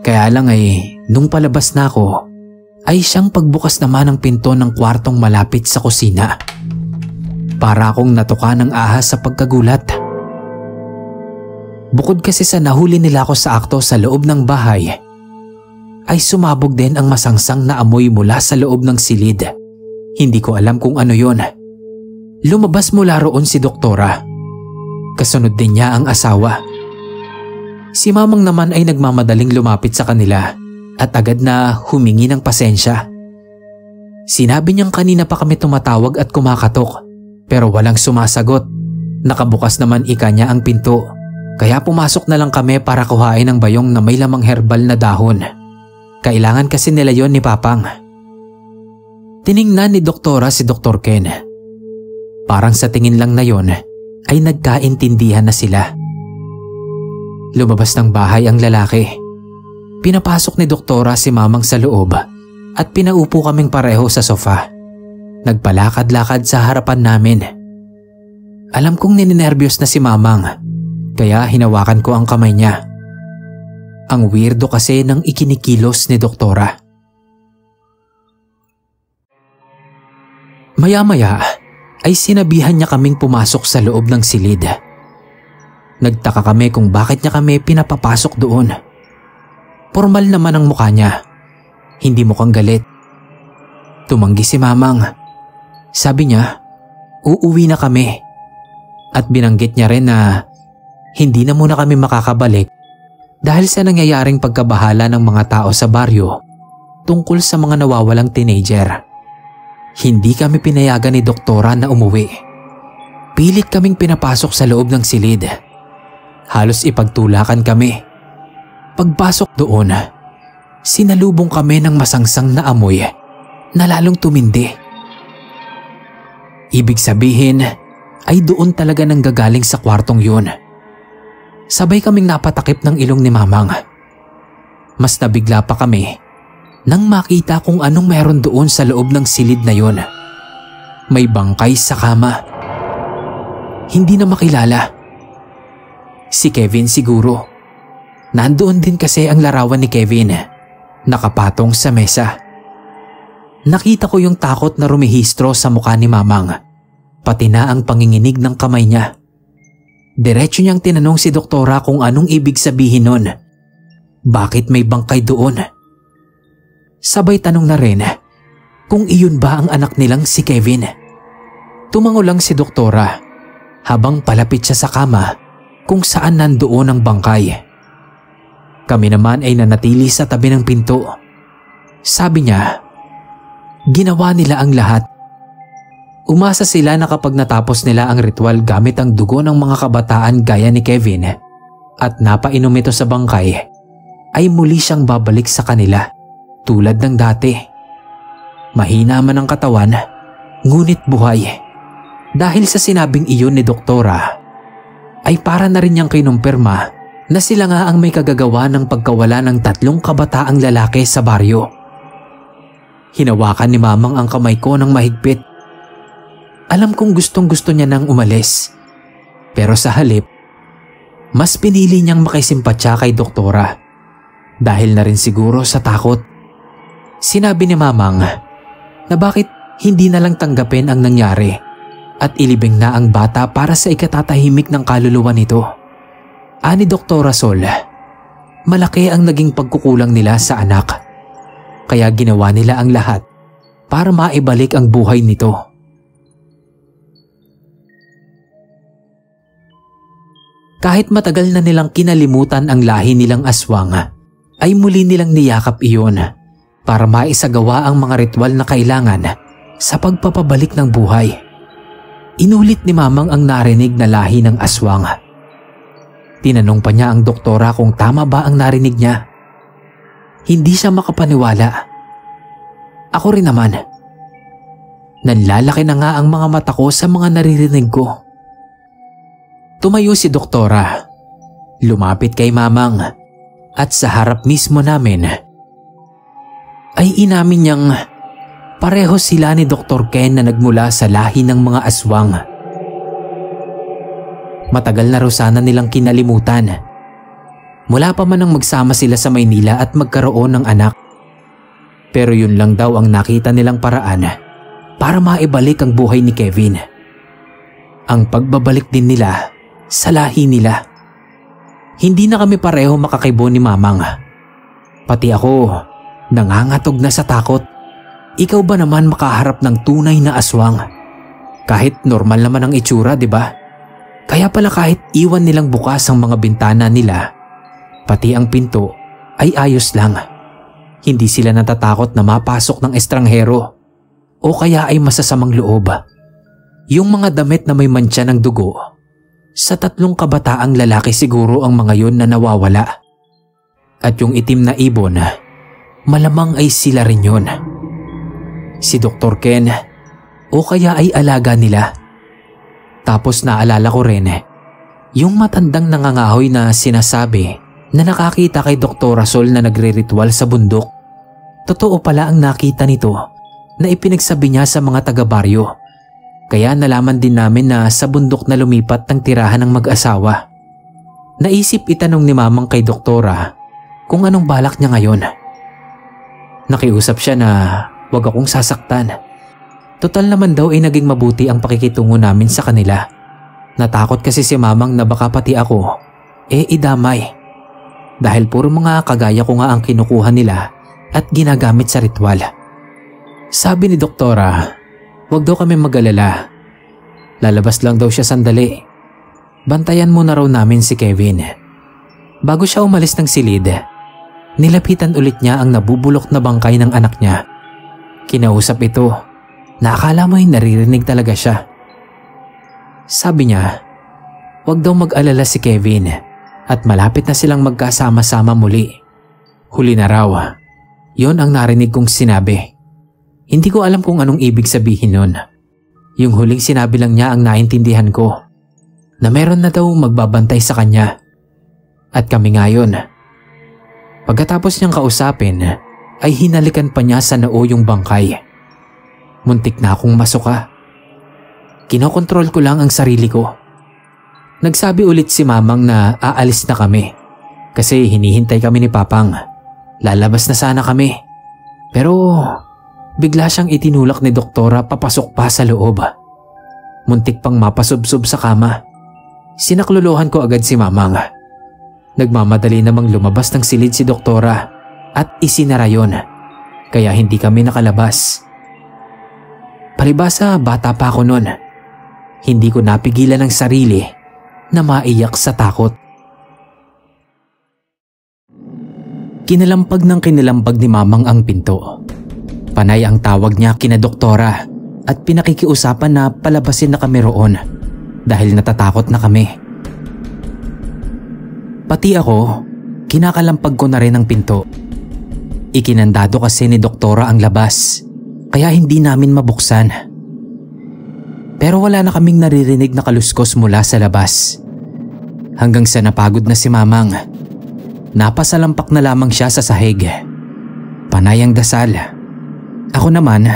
Kaya lang nung palabas na ako, ay siyang pagbukas naman ng pinto ng kwartong malapit sa kusina. Para akong natuka ng ahas sa pagkagulat. Bukod kasi sa nahuli nila ako sa akto sa loob ng bahay, ay sumabog din ang masangsang na amoy mula sa loob ng silid. Hindi ko alam kung ano yon. Lumabas mula roon si Doktora. Kasunod din niya ang asawa. Si Mamang naman ay nagmamadaling lumapit sa kanila at agad na humingi ng pasensya. Sinabi niyang kanina pa kami tumatawag at kumakatok pero walang sumasagot. Nakabukas naman ika niya ang pinto. Kaya pumasok na lang kami para kuhain ang bayong na may lamang herbal na dahon. Kailangan kasi nila yon ni Papang. Tiningnan ni Doktora si Dr. Ken. Parang sa tingin lang na yon ay nagkaintindihan na sila. Lumabas ng bahay ang lalaki. Pinapasok ni Doktora si Mamang sa loob at pinaupo kaming pareho sa sofa. Nagpalakad-lakad sa harapan namin. Alam kong ninenervyos na si Mamang. Kaya hinawakan ko ang kamay niya. Ang weirdo kasi ng ikinikilos ni Doktora. Maya-maya ay sinabihan niya kaming pumasok sa loob ng silid. Nagtaka kami kung bakit niya kami pinapapasok doon. Formal naman ang mukha niya. Hindi mukhang galit. Tumanggi si Mamang. Sabi niya, uuwi na kami. At binanggit niya rin na hindi na muna kami makakabalik dahil sa nangyayaring pagkabahala ng mga tao sa baryo tungkol sa mga nawawalang teenager. Hindi kami pinayagan ni Doktora na umuwi. Pilit kaming pinapasok sa loob ng silid. Halos ipagtulakan kami. Pagpasok doon, sinalubong kami ng masangsang na amoy na lalong tumindi. Ibig sabihin ay doon talaga nanggagaling sa kwartong yun. Sabay kaming napatakip ng ilong ni Mamang. Mas nabigla pa kami nang makita kung anong meron doon sa loob ng silid na yon. May bangkay sa kama. Hindi na makilala. Si Kevin siguro. Nandoon din kasi ang larawan ni Kevin, nakapatong sa mesa. Nakita ko yung takot na rumihistro sa mukha ni Mamang, pati na ang panginginig ng kamay niya. Diretso niyang tinanong si Doktora kung anong ibig sabihin nun. Bakit may bangkay doon? Sabay tanong na rin kung iyon ba ang anak nilang si Kevin. Tumango lang si Doktora habang palapit siya sa kama kung saan nandoon ang bangkay. Kami naman ay nanatili sa tabi ng pinto. Sabi niya, ginawa nila ang lahat. Umasa sila na kapag natapos nila ang ritual gamit ang dugo ng mga kabataan gaya ni Kevin at napainom ito sa bangkay, ay muli siyang babalik sa kanila tulad ng dati. Mahina man ang katawan, ngunit buhay. Dahil sa sinabing iyon ni Doktora, ay para na rin niyang kinumpirma na sila nga ang may kagagawa ng pagkawala ng 3 kabataang lalaki sa baryo. Hinawakan ni Mamang ang kamay ko ng mahigpit. Alam kong gustong-gusto niya nang umalis. Pero sa halip, mas pinili niyang makisimpatya kay Doktora. Dahil na rin siguro sa takot. Sinabi ni Mamang na bakit hindi na lang tanggapin ang nangyari at ilibing na ang bata para sa ikatatahimik ng kaluluwa nito. Ani Doktora Sol, malaki ang naging pagkukulang nila sa anak. Kaya ginawa nila ang lahat para maibalik ang buhay nito. Kahit matagal na nilang kinalimutan ang lahi nilang aswang, ay muli nilang niyakap iyon para maisagawa ang mga ritual na kailangan sa pagpapabalik ng buhay. Inulit ni Mamang ang narinig na lahi ng aswang. Tinanong pa niya ang doktora kung tama ba ang narinig niya. Hindi siya makapaniwala. Ako rin naman. Nanlalaki na nga ang mga mata ko sa mga naririnig ko. Tumayo si doktora. Lumapit kay Mamang at sa harap mismo namin ay inamin niyang pareho sila ni Dr. Ken na nagmula sa lahi ng mga aswang. Matagal na raw sana nilang kinalimutan. Mula pa man nang magsama sila sa Maynila at magkaroon ng anak. Pero yun lang daw ang nakita nilang paraan para maibalik ang buhay ni Kevin. Ang pagbabalik din nila sa lahi nila. Hindi na kami pareho makakibo ni Mamang. Pati ako, nangangatog na sa takot. Ikaw ba naman makaharap ng tunay na aswang? Kahit normal naman ang itsura, di ba? Kaya pala kahit iwan nilang bukas ang mga bintana nila, pati ang pinto ay ayos lang. Hindi sila natatakot na mapasok ng estranghero o kaya ay masasamang loob. Yung mga damit na may mantsa ng dugo, sa 3 kabataang lalaki siguro ang mga yun na nawawala. At yung itim na ibon, malamang ay sila rin yun. Si Dr. Ken o kaya ay alaga nila. Tapos naalala ko rin yung matandang nangangahoy na sinasabi na nakakita kay Dr. Rasol na nagre-ritual sa bundok. Totoo pala ang nakita nito na ipinagsabi niya sa mga taga-baryo. Kaya nalaman din namin na sa bundok na lumipat ng tirahan ng mag-asawa. Naisip itanong ni Mamang kay doktora kung anong balak niya ngayon. Nakiusap siya na wag akong sasaktan. Total naman daw ay naging mabuti ang pakikitungo namin sa kanila. Natakot kasi si Mamang na baka pati ako idamay. Dahil puro mga kagaya ko nga ang kinukuha nila at ginagamit sa ritual. Sabi ni doktora, wag daw kami mag-alala. Lalabas lang daw siya sandali. Bantayan muna raw namin si Kevin. Bago siya umalis ng silid, nilapitan ulit niya ang nabubulok na bangkay ng anak niya. Kinausap ito na akala mo'y naririnig talaga siya. Sabi niya, wag daw mag-alala si Kevin at malapit na silang magkasama-sama muli. Huli na raw. Yon ang narinig kong sinabi. Hindi ko alam kung anong ibig sabihin nun. Yung huling sinabi lang niya ang naintindihan ko, na meron na daw magbabantay sa kanya. At kami ngayon. Pagkatapos niyang kausapin, ay hinalikan pa niya sa noo yung bangkay. Muntik na akong masuka. Kinokontrol ko lang ang sarili ko. Nagsabi ulit si Mamang na aalis na kami kasi hinihintay kami ni Papang. Lalabas na sana kami. Pero bigla siyang itinulak ni doktora papasok pa sa loob. Muntik pang mapasubsob sa kama. Sinakluluhan ko agad si Mamang. Nagmamadali namang lumabas ng silid si doktora at isinara yon. Kaya hindi kami nakalabas. Palibasa bata pa ako noon. Hindi ko napigilan ang sarili na maiyak sa takot. Kinalampag ng kinalampag ni Mamang ang pinto. Panay ang tawag niya kina doktora at pinakikiusapan na palabasin na kami roon dahil natatakot na kami. Pati ako, kinakalampag ko na rin ang pinto. Ikinandado kasi ni doktora ang labas kaya hindi namin mabuksan. Pero wala na kaming naririnig na kaluskos mula sa labas. Hanggang sa napagod na si Mamang, napasalampak na lamang siya sa sahig. Panay ang dasal. Ako naman,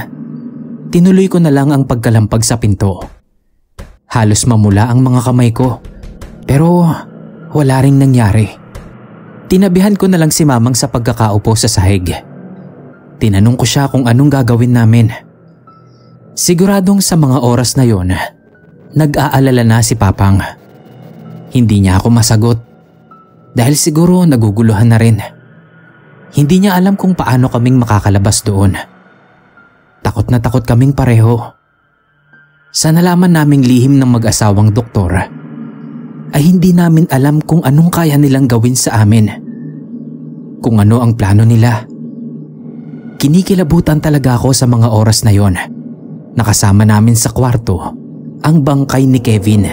tinuloy ko na lang ang pagkalampag sa pinto. Halos mamula ang mga kamay ko, pero wala ring nangyari. Tinabihan ko na lang si Mamang sa pagkakaupo sa sahig. Tinanong ko siya kung anong gagawin namin. Siguradong sa mga oras na yon, nag-aalala na si Papang. Hindi niya ako masagot dahil siguro naguguluhan na rin. Hindi niya alam kung paano kaming makakalabas doon. Takot na takot kaming pareho. Sa nalaman naming lihim ng mag-asawang doktor, ay hindi namin alam kung anong kaya nilang gawin sa amin. Kung ano ang plano nila. Kinikilabutan talaga ako sa mga oras na yon. Nakasama namin sa kwarto ang bangkay ni Kevin,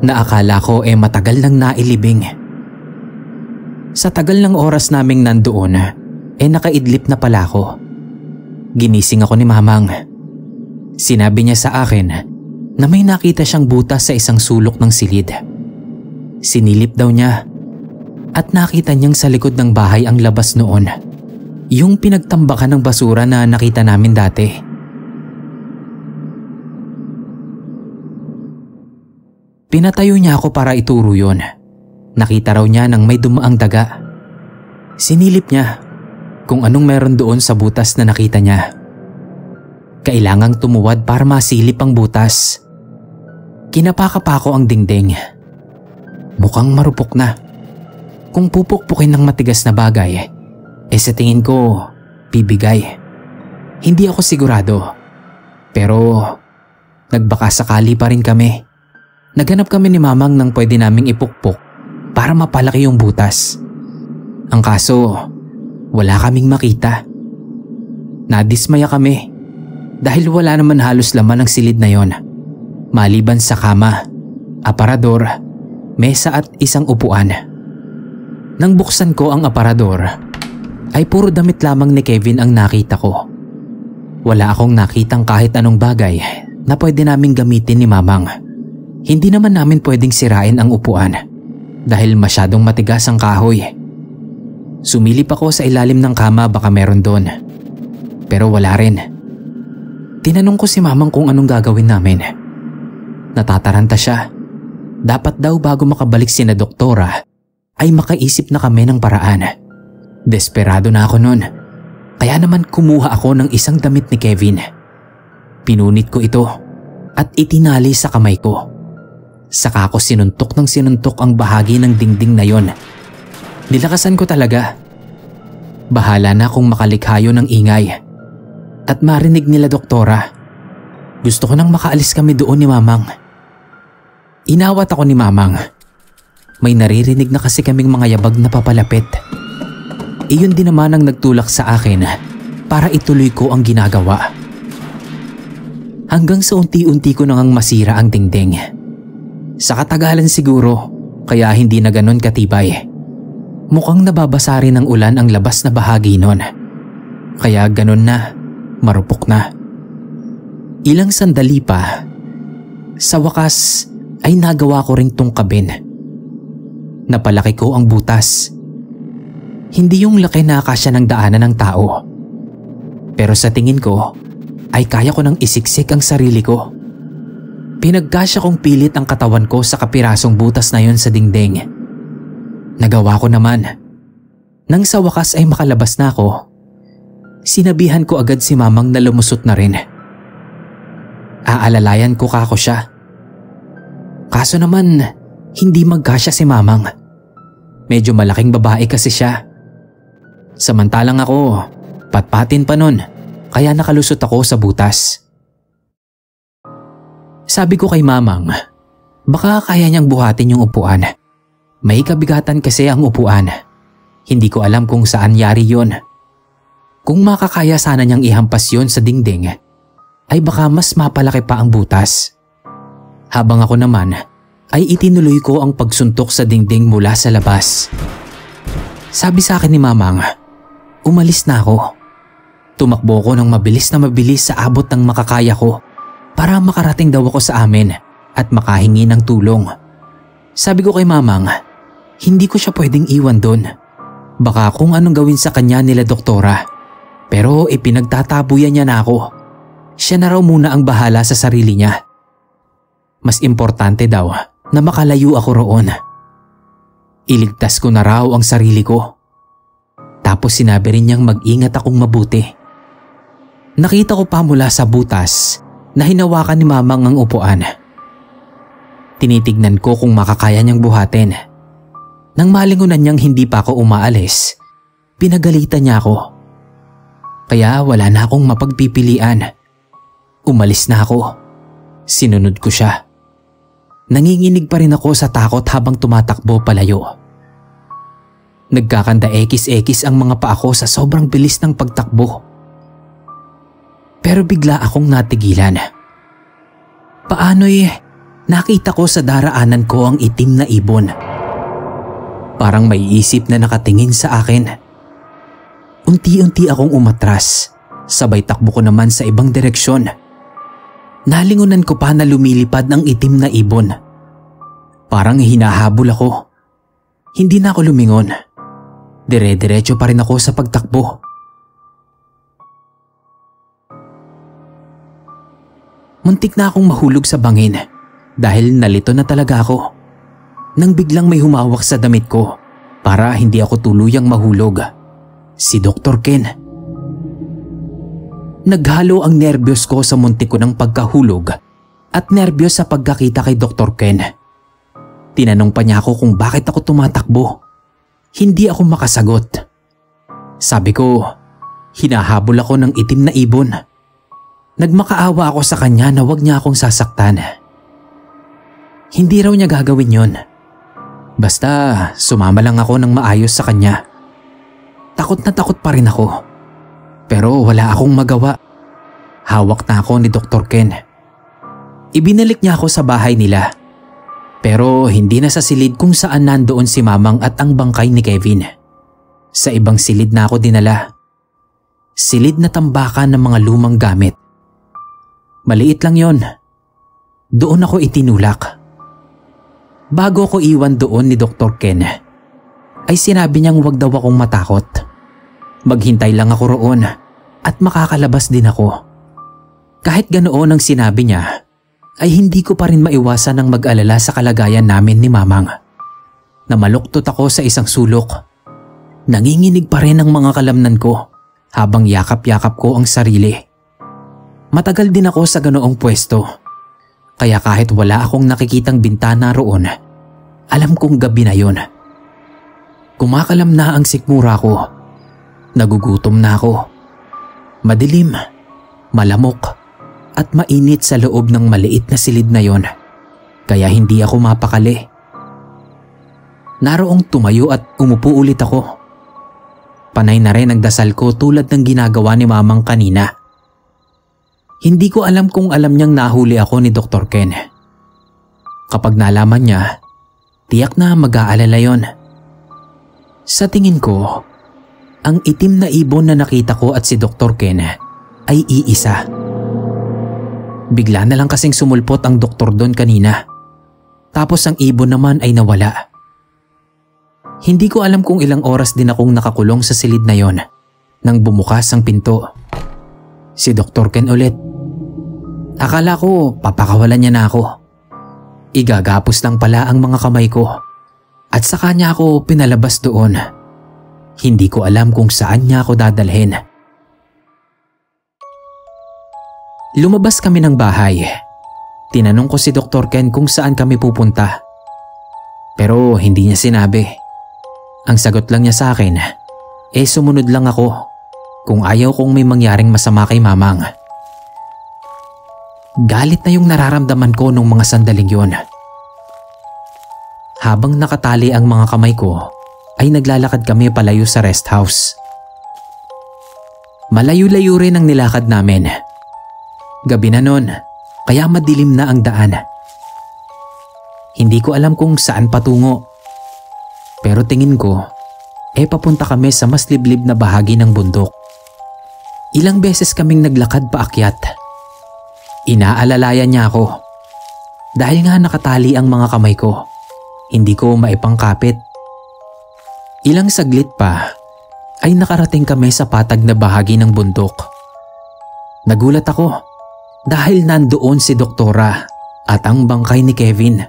na akala ko matagal nang nailibing. Sa tagal ng oras naming nandoon, nakaidlip na pala ako. Ginising ako ni Mamang. Sinabi niya sa akin na may nakita siyang butas sa isang sulok ng silid. Sinilip daw niya at nakita niyang sa likod ng bahay ang labas noon, yung pinagtambakan ng basura na nakita namin dati. Pinatayo niya ako para ituro yun. Nakita raw niya nang may dumaang daga. Sinilip niya kung anong meron doon sa butas na nakita niya. Kailangang tumuwad para masilip ang butas. Kinapakapako ang dingding. Mukhang marupok na. Kung pupukpukin ng matigas na bagay, sa tingin ko, bibigay. Hindi ako sigurado. Pero, nagbaka sakali pa rin kami. Naghanap kami ni Mamang ng pwede naming ipukpok para mapalaki yung butas. Ang kaso, wala kaming makita. Nadismaya kami dahil wala naman halos laman ang silid na yon, maliban sa kama, aparador, mesa at isang upuan. Nang buksan ko ang aparador, ay puro damit lamang ni Kevin ang nakita ko. Wala akong nakitang kahit anong bagay na pwede naming gamitin ni Mamang. Hindi naman namin pwedeng sirain ang upuan dahil masyadong matigas ang kahoy. Sumilip ako sa ilalim ng kama, baka meron doon. Pero wala rin. Tinanong ko si Mamang kung anong gagawin namin. Natataranta siya. Dapat daw bago makabalik sina doktora ay makaisip na kami ng paraan. Desperado na ako noon. Kaya naman kumuha ako ng isang damit ni Kevin. Pinunit ko ito at itinali sa kamay ko. Saka ko sinuntok ng sinuntok ang bahagi ng dingding na yon. Nilakasan ko talaga. Bahala na kung makalikhayo ng ingay at marinig nila doktora. Gusto ko nang makaalis kami doon ni Mamang. Inawat ako ni Mamang. May naririnig na kasi kaming mga yabag na papalapit. Iyon din naman ang nagtulak sa akin para ituloy ko ang ginagawa. Hanggang sa unti-unti ko nang masira ang dingding. Sa katagalan siguro, kaya hindi na ganon katibay. Mukhang nababasa rin ng ulan ang labas na bahagi nun. Kaya ganon na, marupok na. Ilang sandali pa, sa wakas ay nagawa ko ring tungkabin. Napalaki ko ang butas. Hindi yung laki na kasya ng daanan ng tao. Pero sa tingin ko, ay kaya ko nang isiksik ang sarili ko. Pinagkasya kong pilit ang katawan ko sa kapirasong butas na yon sa dingding. Nagawa ko naman. Nang sa wakas ay makalabas na ako, sinabihan ko agad si Mamang na lumusot na rin. Aalalayan ko kako siya. Kaso naman, hindi magkasya si Mamang. Medyo malaking babae kasi siya. Samantalang ako, patpatin pa nun, kaya nakalusot ako sa butas. Sabi ko kay Mamang, baka kaya niyang buhatin yung upuan. May kabigatan kasi ang upuan. Hindi ko alam kung saan yari yon. Kung makakaya sana niyang ihampas yon sa dingding, ay baka mas mapalaki pa ang butas. Habang ako naman, ay itinuloy ko ang pagsuntok sa dingding mula sa labas. Sabi sa akin ni Mamang, umalis na ako. Tumakbo ko ng mabilis na mabilis sa abot ng makakaya ko para makarating daw ako sa amin at makahingi ng tulong. Sabi ko kay Mamang, hindi ko siya pwedeng iwan doon. Baka kung anong gawin sa kanya nila doktora. Pero ipinagtatabuyan niya na ako. Siya na raw muna ang bahala sa sarili niya. Mas importante daw na makalayo ako roon. Iligtas ko na raw ang sarili ko. Tapos sinabi rin niyang mag-ingat akong mabuti. Nakita ko pa mula sa butas na hinawakan ni Mamang ang upuan. Tinitignan ko kung makakaya niyang buhatin. Nang malingunan niyang hindi pa ako umaalis, pinagalitan niya ako. Kaya wala na akong mapagpipilian. Umalis na ako. Sinunod ko siya. Nanginginig pa rin ako sa takot habang tumatakbo palayo. Nagkakanda ekis-ekis ang mga paa ko sa sobrang bilis ng pagtakbo. Pero bigla akong natigilan. Paano'y nakita ko sa daraanan ko ang itim na ibon. Parang may isip na nakatingin sa akin. Unti-unti akong umatras. Sabay takbo ko naman sa ibang direksyon. Nalingunan ko pa na lumilipad ng itim na ibon. Parang hinahabol ako. Hindi na ako lumingon. Dire-diretso pa rin ako sa pagtakbo. Muntik na akong mahulog sa bangin dahil nalito na talaga ako. Nang biglang may humawak sa damit ko para hindi ako tuluyang mahulog. Si Dr. Ken. Naghalo ang nerbiyos ko sa muntik ko ng pagkahulog at nerbiyos sa pagkakita kay Dr. Ken. Tinanong pa niya ako kung bakit ako tumatakbo. Hindi ako makasagot. Sabi ko, hinahabol ako ng itim na ibon. Nagmakaawa ako sa kanya na wag niya akong sasaktan. Hindi raw niya gagawin yon. Basta sumama lang ako ng maayos sa kanya. Takot na takot pa rin ako. Pero wala akong magawa. Hawak na ako ni Dr. Ken. Ibinalik niya ako sa bahay nila. Pero hindi na sa silid kung saan nandoon si Mamang at ang bangkay ni Kevin. Sa ibang silid na ako dinala. Silid na tambakan ng mga lumang gamit. Maliit lang yon. Doon ako itinulak. Bago ko iwan doon ni Dr. Ken, ay sinabi niyang wag daw akong matakot. Maghintay lang ako roon at makakalabas din ako. Kahit ganoon ang sinabi niya, ay hindi ko pa rin maiwasan ang mag-alala sa kalagayan namin ni Mamang. Namaluktot ako sa isang sulok. Nanginginig pa rin ang mga kalamnan ko habang yakap-yakap ko ang sarili. Matagal din ako sa ganoong pwesto. Kaya kahit wala akong nakikitang bintana roon, alam kong gabi na yon. Kumakalam na ang sikmura ko. Nagugutom na ako. Madilim, malamok, at mainit sa loob ng maliit na silid na yon. Kaya hindi ako mapakali. Naroong tumayo at umupo ulit ako. Panay na rin ang dasal ko tulad ng ginagawa ni Mamang kanina. Hindi ko alam kung alam niyang nahuli ako ni Dr. Ken. Kapag nalaman niya, tiyak na mag-aalala yon. Sa tingin ko, ang itim na ibon na nakita ko at si Dr. Ken ay iisa. Bigla na lang kasing sumulpot ang doktor doon kanina. Tapos ang ibon naman ay nawala. Hindi ko alam kung ilang oras din akong nakakulong sa silid na yon nang bumukas ang pinto. Si Dr. Ken ulit. Akala ko papakawalan niya na ako. Igagapos lang pala ang mga kamay ko at saka niya ako pinalabas doon. Hindi ko alam kung saan niya ako dadalhin. Lumabas kami ng bahay. Tinanong ko si Dr. Ken kung saan kami pupunta. Pero hindi niya sinabi. Ang sagot lang niya sa akin, sumunod lang ako kung ayaw kong may mangyaring masama kay Mamang. Galit na yung nararamdaman ko nung mga sandaling yon. Habang nakatali ang mga kamay ko, ay naglalakad kami palayo sa rest house. Malayo-layo rin ang nilakad namin. Gabi na nun, kaya madilim na ang daan. Hindi ko alam kung saan patungo. Pero tingin ko, papunta kami sa mas liblib na bahagi ng bundok. Ilang beses kaming naglakad paakyat. Inaalalayan niya ako. Dahil nga nakatali ang mga kamay ko, hindi ko maipangkapit. Ilang saglit pa ay nakarating kami sa patag na bahagi ng bundok. Nagulat ako dahil nandoon si Doktora at ang bangkay ni Kevin.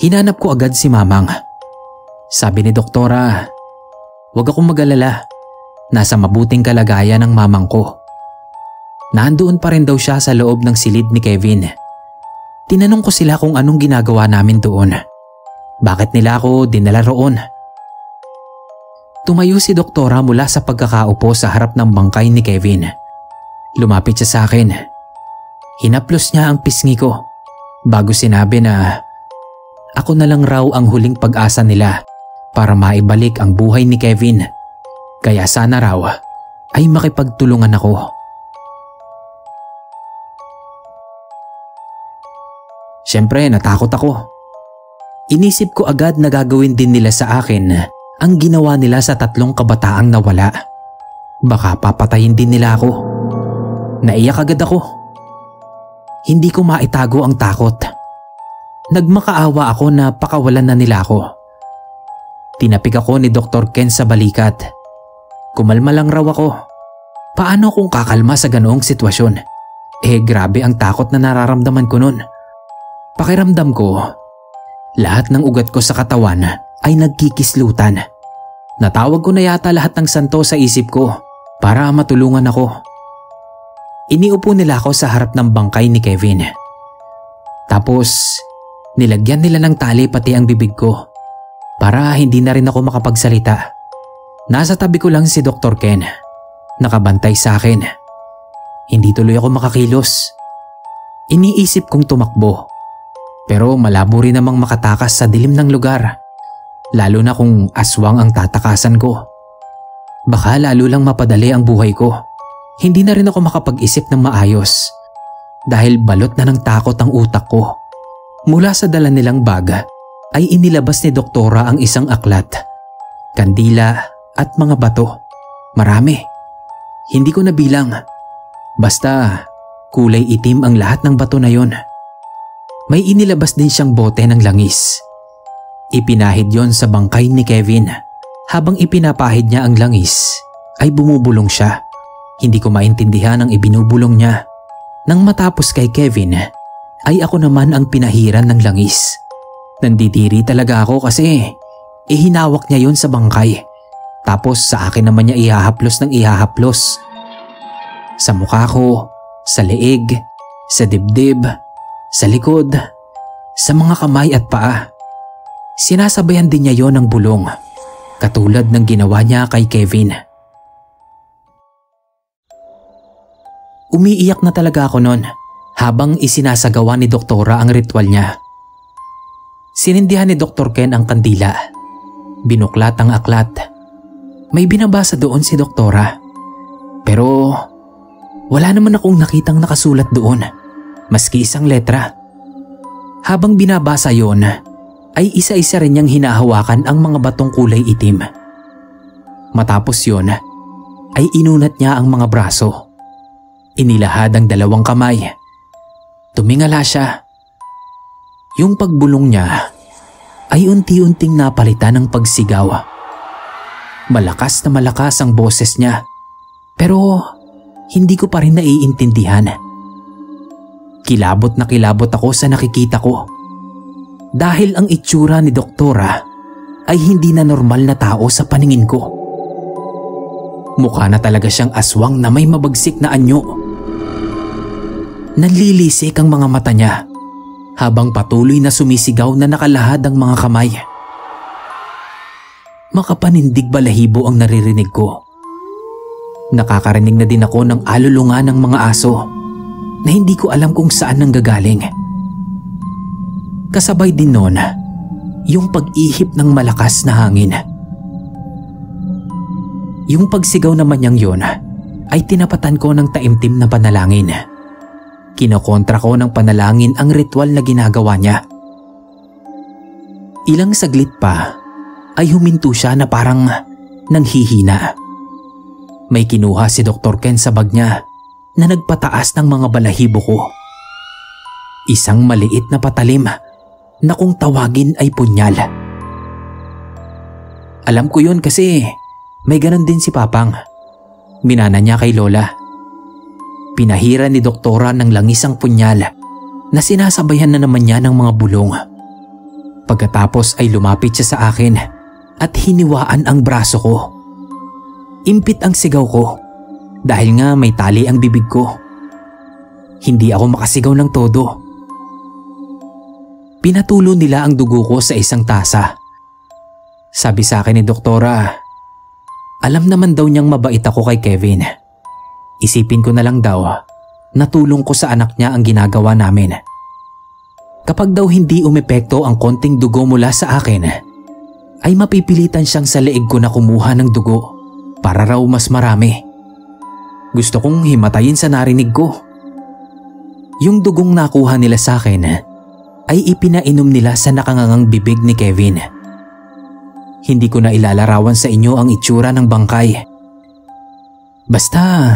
Hinanap ko agad si Mamang. Sabi ni Doktora, "Huwag akong mag-alala. Nasa mabuting kalagayan ang mamang ko." Nandoon pa rin daw siya sa loob ng silid ni Kevin. Tinanong ko sila kung anong ginagawa namin doon. Bakit nila ako dinala roon? Tumayo si doktora mula sa pagkakaupo sa harap ng bangkay ni Kevin. Lumapit siya sa akin. Hinaplos niya ang pisngi ko bago sinabi na ako na lang raw ang huling pag-asa nila para maibalik ang buhay ni Kevin. Kaya sana raw ay makipagtulungan ako. Siyempre natakot ako. Inisip ko agad na gagawin din nila sa akin ang ginawa nila sa 3 kabataang nawala. Baka papatayin din nila ako. Naiyak agad ako. Hindi ko maitago ang takot. Nagmakaawa ako na pakawalan na nila ako. Tinapik ako ni Dr. Ken sa balikat. Kumalma lang raw ako. Paano kung kakalma sa ganoong sitwasyon? Grabe ang takot na nararamdaman ko nun. Pakiramdam ko, lahat ng ugat ko sa katawan ay nagkikislutan. Natawag ko na yata lahat ng santo sa isip ko para matulungan ako. Iniupo nila ako sa harap ng bangkay ni Kevin. Tapos, nilagyan nila ng tali pati ang bibig ko para hindi na rin ako makapagsalita. Nasa tabi ko lang si Dr. Ken, nakabantay sa akin. Hindi tuloy ako makakilos. Iniisip kong tumakbo, pero malabo rin namang makatakas sa dilim ng lugar. Lalo na kung aswang ang tatakasan ko. Baka lalo lang mapadali ang buhay ko. Hindi na rin ako makapag-isip ng maayos dahil balot na ng takot ang utak ko. Mula sa dala nilang bag ay inilabas ni doktora ang isang aklat, kandila at mga bato. Marami. Hindi ko nabilang. Basta kulay itim ang lahat ng bato na yon. May inilabas din siyang bote ng langis. Ipinahid yon sa bangkay ni Kevin. Habang ipinapahid niya ang langis, ay bumubulong siya. Hindi ko maintindihan ang ibinubulong niya. Nang matapos kay Kevin, ay ako naman ang pinahiran ng langis. Nandidiri talaga ako kasi ihinawak niya yon sa bangkay. Tapos sa akin naman niya ihahaplos ng ihahaplos. Sa mukha ko, sa leeg, sa dibdib, sa likod, sa mga kamay at paa. Sinasabayan din niya yon ng bulong, katulad ng ginawa niya kay Kevin. Umiiyak na talaga ako noon habang isinasagawa ni doktora ang ritual niya. Sinindihan ni Dr. Ken ang kandila. Binuklat ang aklat. May binabasa doon si doktora. Pero wala naman akong nakitang nakasulat doon, maski isang letra. Habang binabasa yon, ay isa-isa rin niyang hinahawakan ang mga batong kulay itim. Matapos yon, ay inunat niya ang mga braso. Inilahad ang 2 kamay. Tumingala siya. Yung pagbulong niya ay unti-unting napalitan ng pagsigaw. Malakas na malakas ang boses niya, pero hindi ko pa rin naiintindihan. Kilabot na kilabot ako sa nakikita ko. Dahil ang itsura ni doktora ay hindi na normal na tao sa paningin ko. Mukha na talaga siyang aswang na may mabagsik na anyo. Nanlilisik ang mga mata niya habang patuloy na sumisigaw na nakalahad ang mga kamay. Makapanindig balahibo ang naririnig ko. Nakakarinig na din ako ng alulungan ng mga aso na hindi ko alam kung saan nanggagaling. Kasabay din noon, yung pag-ihip ng malakas na hangin. Yung pagsigaw naman niyang yun ay tinapatan ko ng taimtim na panalangin. Kinokontra ko ng panalangin ang ritual na ginagawa niya. Ilang saglit pa ay huminto siya na parang nanghihina. May kinuha si Dr. Ken sa bag niya na nagpataas ng mga balahibo ko. Isang maliit na patalim na kung tawagin ay punyal. Alam ko yun kasi may ganon din si Papang. Minana niya kay Lola. Pinahira ni doktora ng langis ang punyal na sinasabayan na naman niya ng mga bulong. Pagkatapos ay lumapit siya sa akin at hiniwaan ang braso ko. Impit ang sigaw ko dahil nga may tali ang bibig ko. Hindi ako makasigaw ng todo. Pinatulo nila ang dugo ko sa isang tasa. Sabi sa akin ni doktora, Alam naman daw niyang mabait ako kay Kevin. Isipin ko na lang daw, natulong ko sa anak niya ang ginagawa namin. Kapag daw hindi umepekto ang konting dugo mula sa akin, ay mapipilitan siyang sa leeg ko na kumuha ng dugo para raw mas marami. Gusto kong himatayin sa narinig ko. Yung dugong nakuha nila sa akin ay ipinainom nila sa nakangangang bibig ni Kevin. Hindi ko na ilalarawan sa inyo ang itsura ng bangkay. Basta,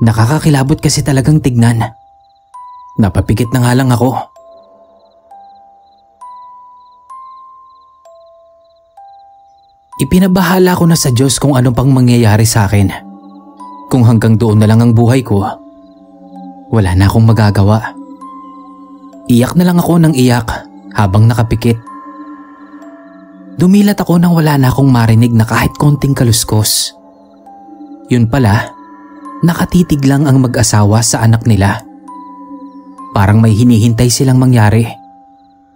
nakakakilabot kasi talagang tignan. Napapikit na nga lang ako. Ipinabahala ko na sa Diyos kung ano pang mangyayari sa akin. Kung hanggang doon na lang ang buhay ko, wala na akong magagawa. Iyak na lang ako ng iyak habang nakapikit. Dumilat ako nang wala na akong marinig na kahit konting kaluskos. Yun pala, nakatitig lang ang mag-asawa sa anak nila. Parang may hinihintay silang mangyari.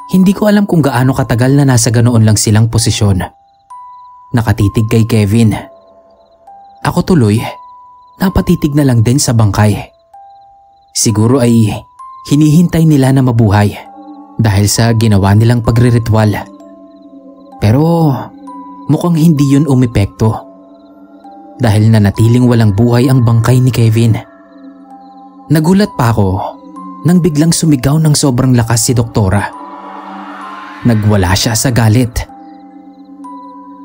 Hindi ko alam kung gaano katagal na nasa ganoon lang silang posisyon. Nakatitig kay Kevin. Ako tuloy, napatitig na lang din sa bangkay. Siguro ay hinihintay nila na mabuhay dahil sa ginawa nilang pagriritual. Pero mukhang hindi yun umepekto dahil nanatiling walang buhay ang bangkay ni Kevin. Nagulat pa ako nang biglang sumigaw ng sobrang lakas si Doktora. Nagwala siya sa galit.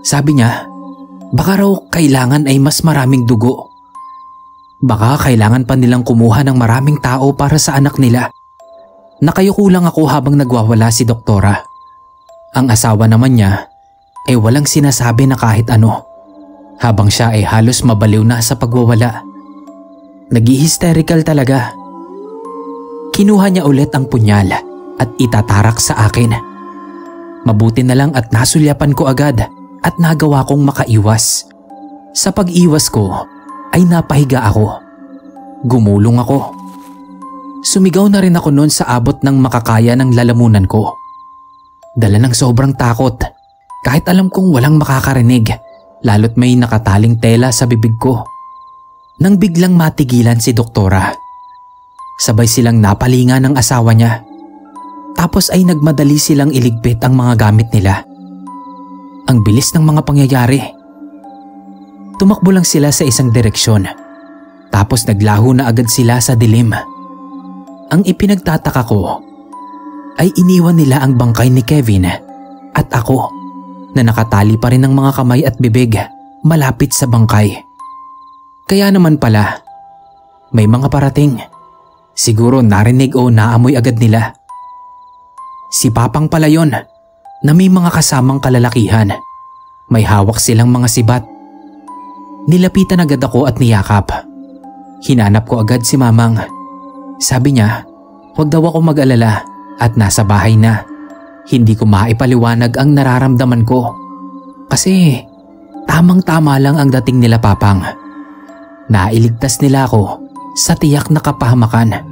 Sabi niya, baka raw kailangan ay mas maraming dugo. Baka kailangan pa nilang kumuha ng maraming tao para sa anak nila. Nakayuko lang ako habang nagwawala si Doktora. Ang asawa naman niya ay walang sinasabi na kahit ano, habang siya ay halos mabaliw na sa pagwawala. Nag-hysterical talaga. Kinuha niya ulit ang punyal at itatarak sa akin. Mabuti na lang at nasulyapan ko agad at nagawa kong makaiwas. Sa pag-iwas ko ay napahiga ako. Gumulong ako. Sumigaw na rin ako noon sa abot ng makakaya ng lalamunan ko. Dala ng sobrang takot kahit alam kong walang makakarinig, lalo't may nakataling tela sa bibig ko. Nang biglang matigilan si Doktora, sabay silang napalinga ng asawa niya. Tapos ay nagmadali silang iligpit ang mga gamit nila. Ang bilis ng mga pangyayari. Tumakbo lang sila sa isang direksyon, tapos naglaho na agad sila sa dilim. Ang ipinagtataka ko ay iniwan nila ang bangkay ni Kevin at ako na nakatali pa rin ng mga kamay at bibig malapit sa bangkay. Kaya naman pala, may mga parating. Siguro narinig o naamoy agad nila. Si Papang pala yon na may mga kasamang kalalakihan. May hawak silang mga sibat. Nilapitan agad ako at niyakap. Hinanap ko agad si Mamang. Sabi niya, huwag daw ako mag-alala at nasa bahay na. Hindi ko maipaliwanag ang nararamdaman ko kasi tamang-tama lang ang dating nila Papang. Nailigtas nila ako sa tiyak na kapahamakan.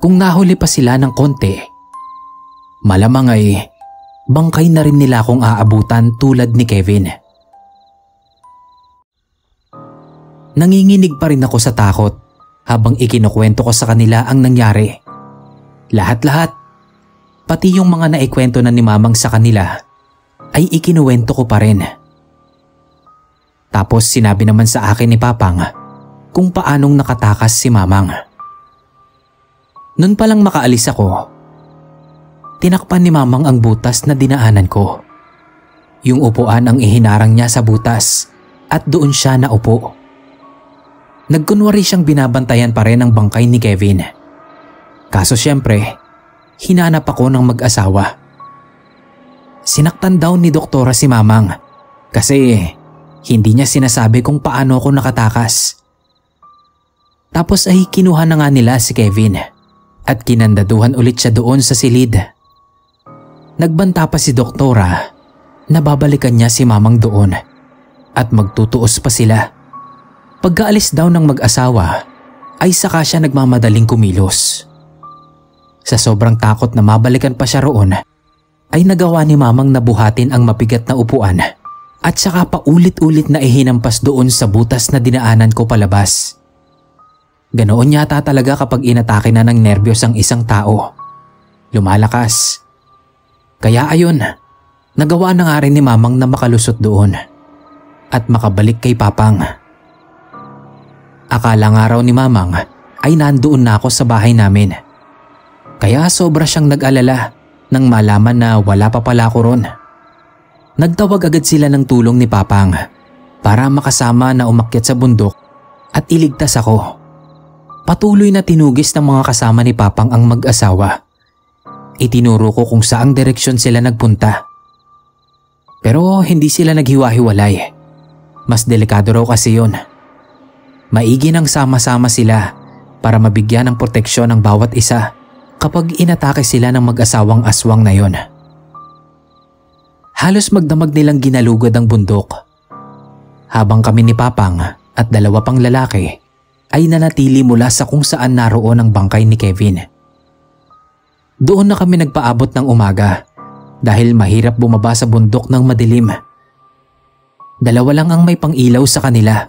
Kung nahuli pa sila ng konti, malamang ay bangkay na rin nila akong aabutan tulad ni Kevin. Nanginginig pa rin ako sa takot habang ikinukwento ko sa kanila ang nangyari. Lahat-lahat, pati yung mga naikwento na ni Mamang sa kanila, ay ikinuwento ko pa rin. Tapos sinabi naman sa akin ni Papang kung paanong nakatakas si Mamang. Noon palang makaalis ako, tinakpan ni Mamang ang butas na dinaanan ko. Yung upuan ang ihinarang niya sa butas at doon siya naupo. Nagkunwari siyang binabantayan pa rin ang bangkay ni Kevin. Kaso siyempre, hinanap ako ng mag-asawa. Sinaktan daw ni Doktora si Mamang kasi hindi niya sinasabi kung paano ako nakatakas. Tapos ay kinuha na nga nila si Kevin at kinandaduhan ulit siya doon sa silid. Nagbanta pa si Doktora na babalikan niya si Mamang doon at magtutuos pa sila. Pagkaalis daw ng mag-asawa ay saka siya nagmamadaling kumilos. Sa sobrang takot na mabalikan pa siya roon, ay nagawa ni Mamang na buhatin ang mabigat na upuan At saka paulit-ulit na ihinampas doon sa butas na dinaanan ko palabas. Ganoon yata talaga kapag inatake na ng nerbiyos ang isang tao. Lumalakas. Kaya ayun, nagawa na nga rin ni Mamang na makalusot doon at makabalik kay Papang. Akala nga raw ni Mamang ay nandoon na ako sa bahay namin. Kaya sobra siyang nag-alala nang malaman na wala pa pala ako ron. Nagtawag agad sila ng tulong ni Papang para makasama na umakyat sa bundok at iligtas ako. Patuloy na tinugis ng mga kasama ni Papang ang mag-asawa. Itinuro ko kung saang direksyon sila nagpunta. Pero hindi sila naghiwa-hiwalay. Mas delikado raw kasi yun. Maigi nang sama-sama sila para mabigyan ng proteksyon ang bawat isa kapag inatake sila ng mag-asawang aswang na yon. Halos magdamag nilang ginalugod ang bundok. Habang kami ni Papang at dalawa pang lalaki ay nanatili mula sa kung saan naroon ang bangkay ni Kevin. Doon na kami nagpaabot ng umaga dahil mahirap bumaba sa bundok ng madilim. Dalawa lang ang may pang-ilaw sa kanila.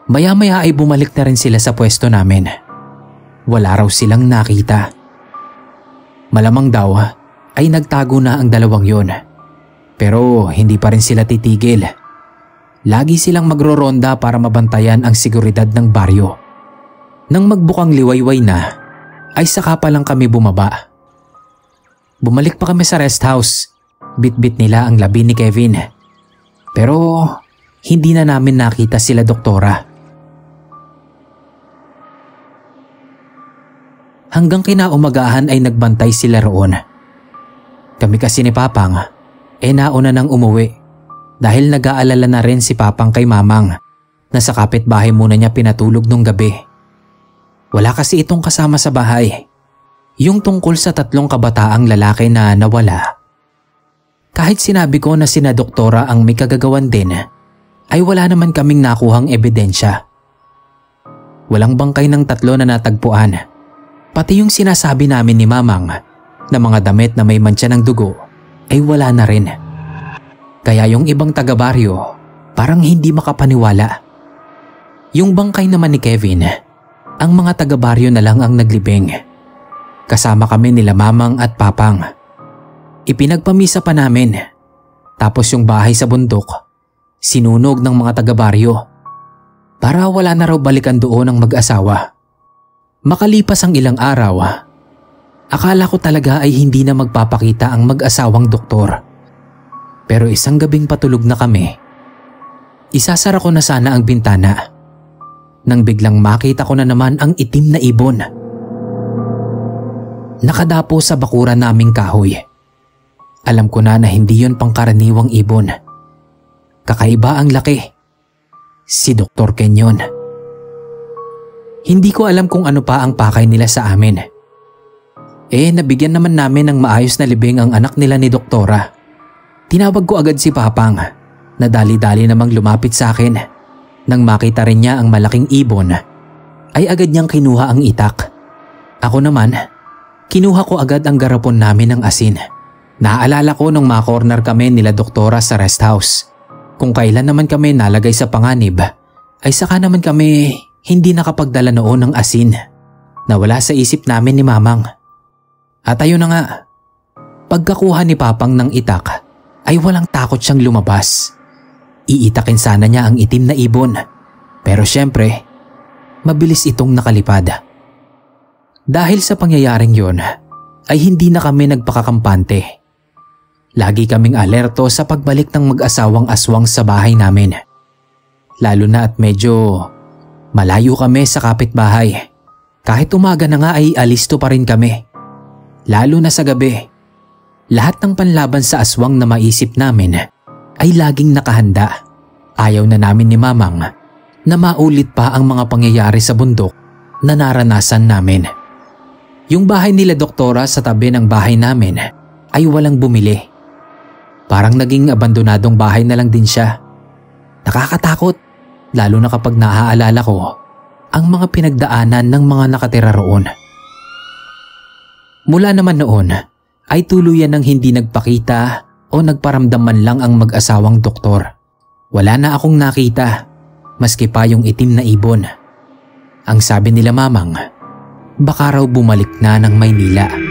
Maya-maya ay bumalik na rin sila sa pwesto namin. Wala raw silang nakita. Malamang daw ay nagtago na ang dalawang yon. Pero hindi pa rin sila titigil. Lagi silang magroronda para mabantayan ang seguridad ng baryo. Nang magbukang liwayway na, ay saka pa lang kami bumaba. Bumalik pa kami sa rest house. Bit-bit nila ang labi ni Kevin. Pero hindi na namin nakita sila doktora. Hanggang kinaumagahan ay nagbantay sila roon. Kami kasi ni Papang nauna nang umuwi dahil nag-aalala na rin si Papang kay Mamang na sa kapitbahay muna niya pinatulog nung gabi. Wala kasi itong kasama sa bahay, yung tungkol sa 3 kabataang lalaki na nawala. Kahit sinabi ko na sina doktora ang may kagagawan din, ay wala naman kaming nakuhang ebidensya. Walang bangkay ng 3 na natagpuan, pati yung sinasabi namin ni Mamang na mga damit na may mantsa ng dugo ay wala na rin. Kaya yung ibang taga-baryo parang hindi makapaniwala. Yung bangkay naman ni Kevin, ang mga taga-baryo na lang ang naglibing. Kasama kami nila Mamang at Papang. Ipinagpamisa pa namin. Tapos yung bahay sa bundok, sinunog ng mga taga-baryo para wala na raw balikan doon ang mag-asawa. Makalipas ang ilang araw, akala ko talaga ay hindi na magpapakita ang mag-asawang doktor. Pero isang gabing patulog na kami, isasara ko na sana ang bintana nang biglang makita ko na naman ang itim na ibon. Nakadapo sa bakuran naming kahoy. Alam ko na hindi yon pangkaraniwang ibon. Kakaiba ang laki. Si Dr. Ken yun. Hindi ko alam kung ano pa ang pakay nila sa amin. Nabigyan naman namin ng maayos na libing ang anak nila ni Doktora. Tinawag ko agad si Papang na dali-dali namang lumapit sa akin. Nang makita rin niya ang malaking ibon, ay agad niyang kinuha ang itak. Ako naman, kinuha ko agad ang garapon namin ng asin. Naaalala ko nung ma-corner kami nila Doktora sa rest house. Kung kailan naman kami nalagay sa panganib, ay saka naman kami hindi nakapagdala noon ng asin. Nawala sa isip namin ni Mamang. At ayun na nga, pagkakuha ni Papang ng itak ay walang takot siyang lumabas. Iitakin sana niya ang itim na ibon, pero syempre, mabilis itong nakalipad. Dahil sa pangyayaring yon, ay hindi na kami nagpakakampante. Lagi kaming alerto sa pagbalik ng mag-asawang aswang sa bahay namin. Lalo na at medyo malayo kami sa kapitbahay. Kahit umaga na nga ay alisto pa rin kami. Lalo na sa gabi, lahat ng panlaban sa aswang na maisip namin ay laging nakahanda. Ayaw na namin ni Mamang na maulit pa ang mga pangyayari sa bundok na naranasan namin. Yung bahay nila Doktora sa tabi ng bahay namin ay walang bumili. Parang naging abandonadong bahay na lang din siya. Nakakatakot, lalo na kapag naaalala ko ang mga pinagdaanan ng mga nakatira roon. Mula naman noon ay tuluyan ng hindi nagpakita o nagparamdam man lang ang mag-asawang doktor. Wala na akong nakita, maski pa yung itim na ibon. Ang sabi nila mamang, baka raw bumalik na ng Maynila.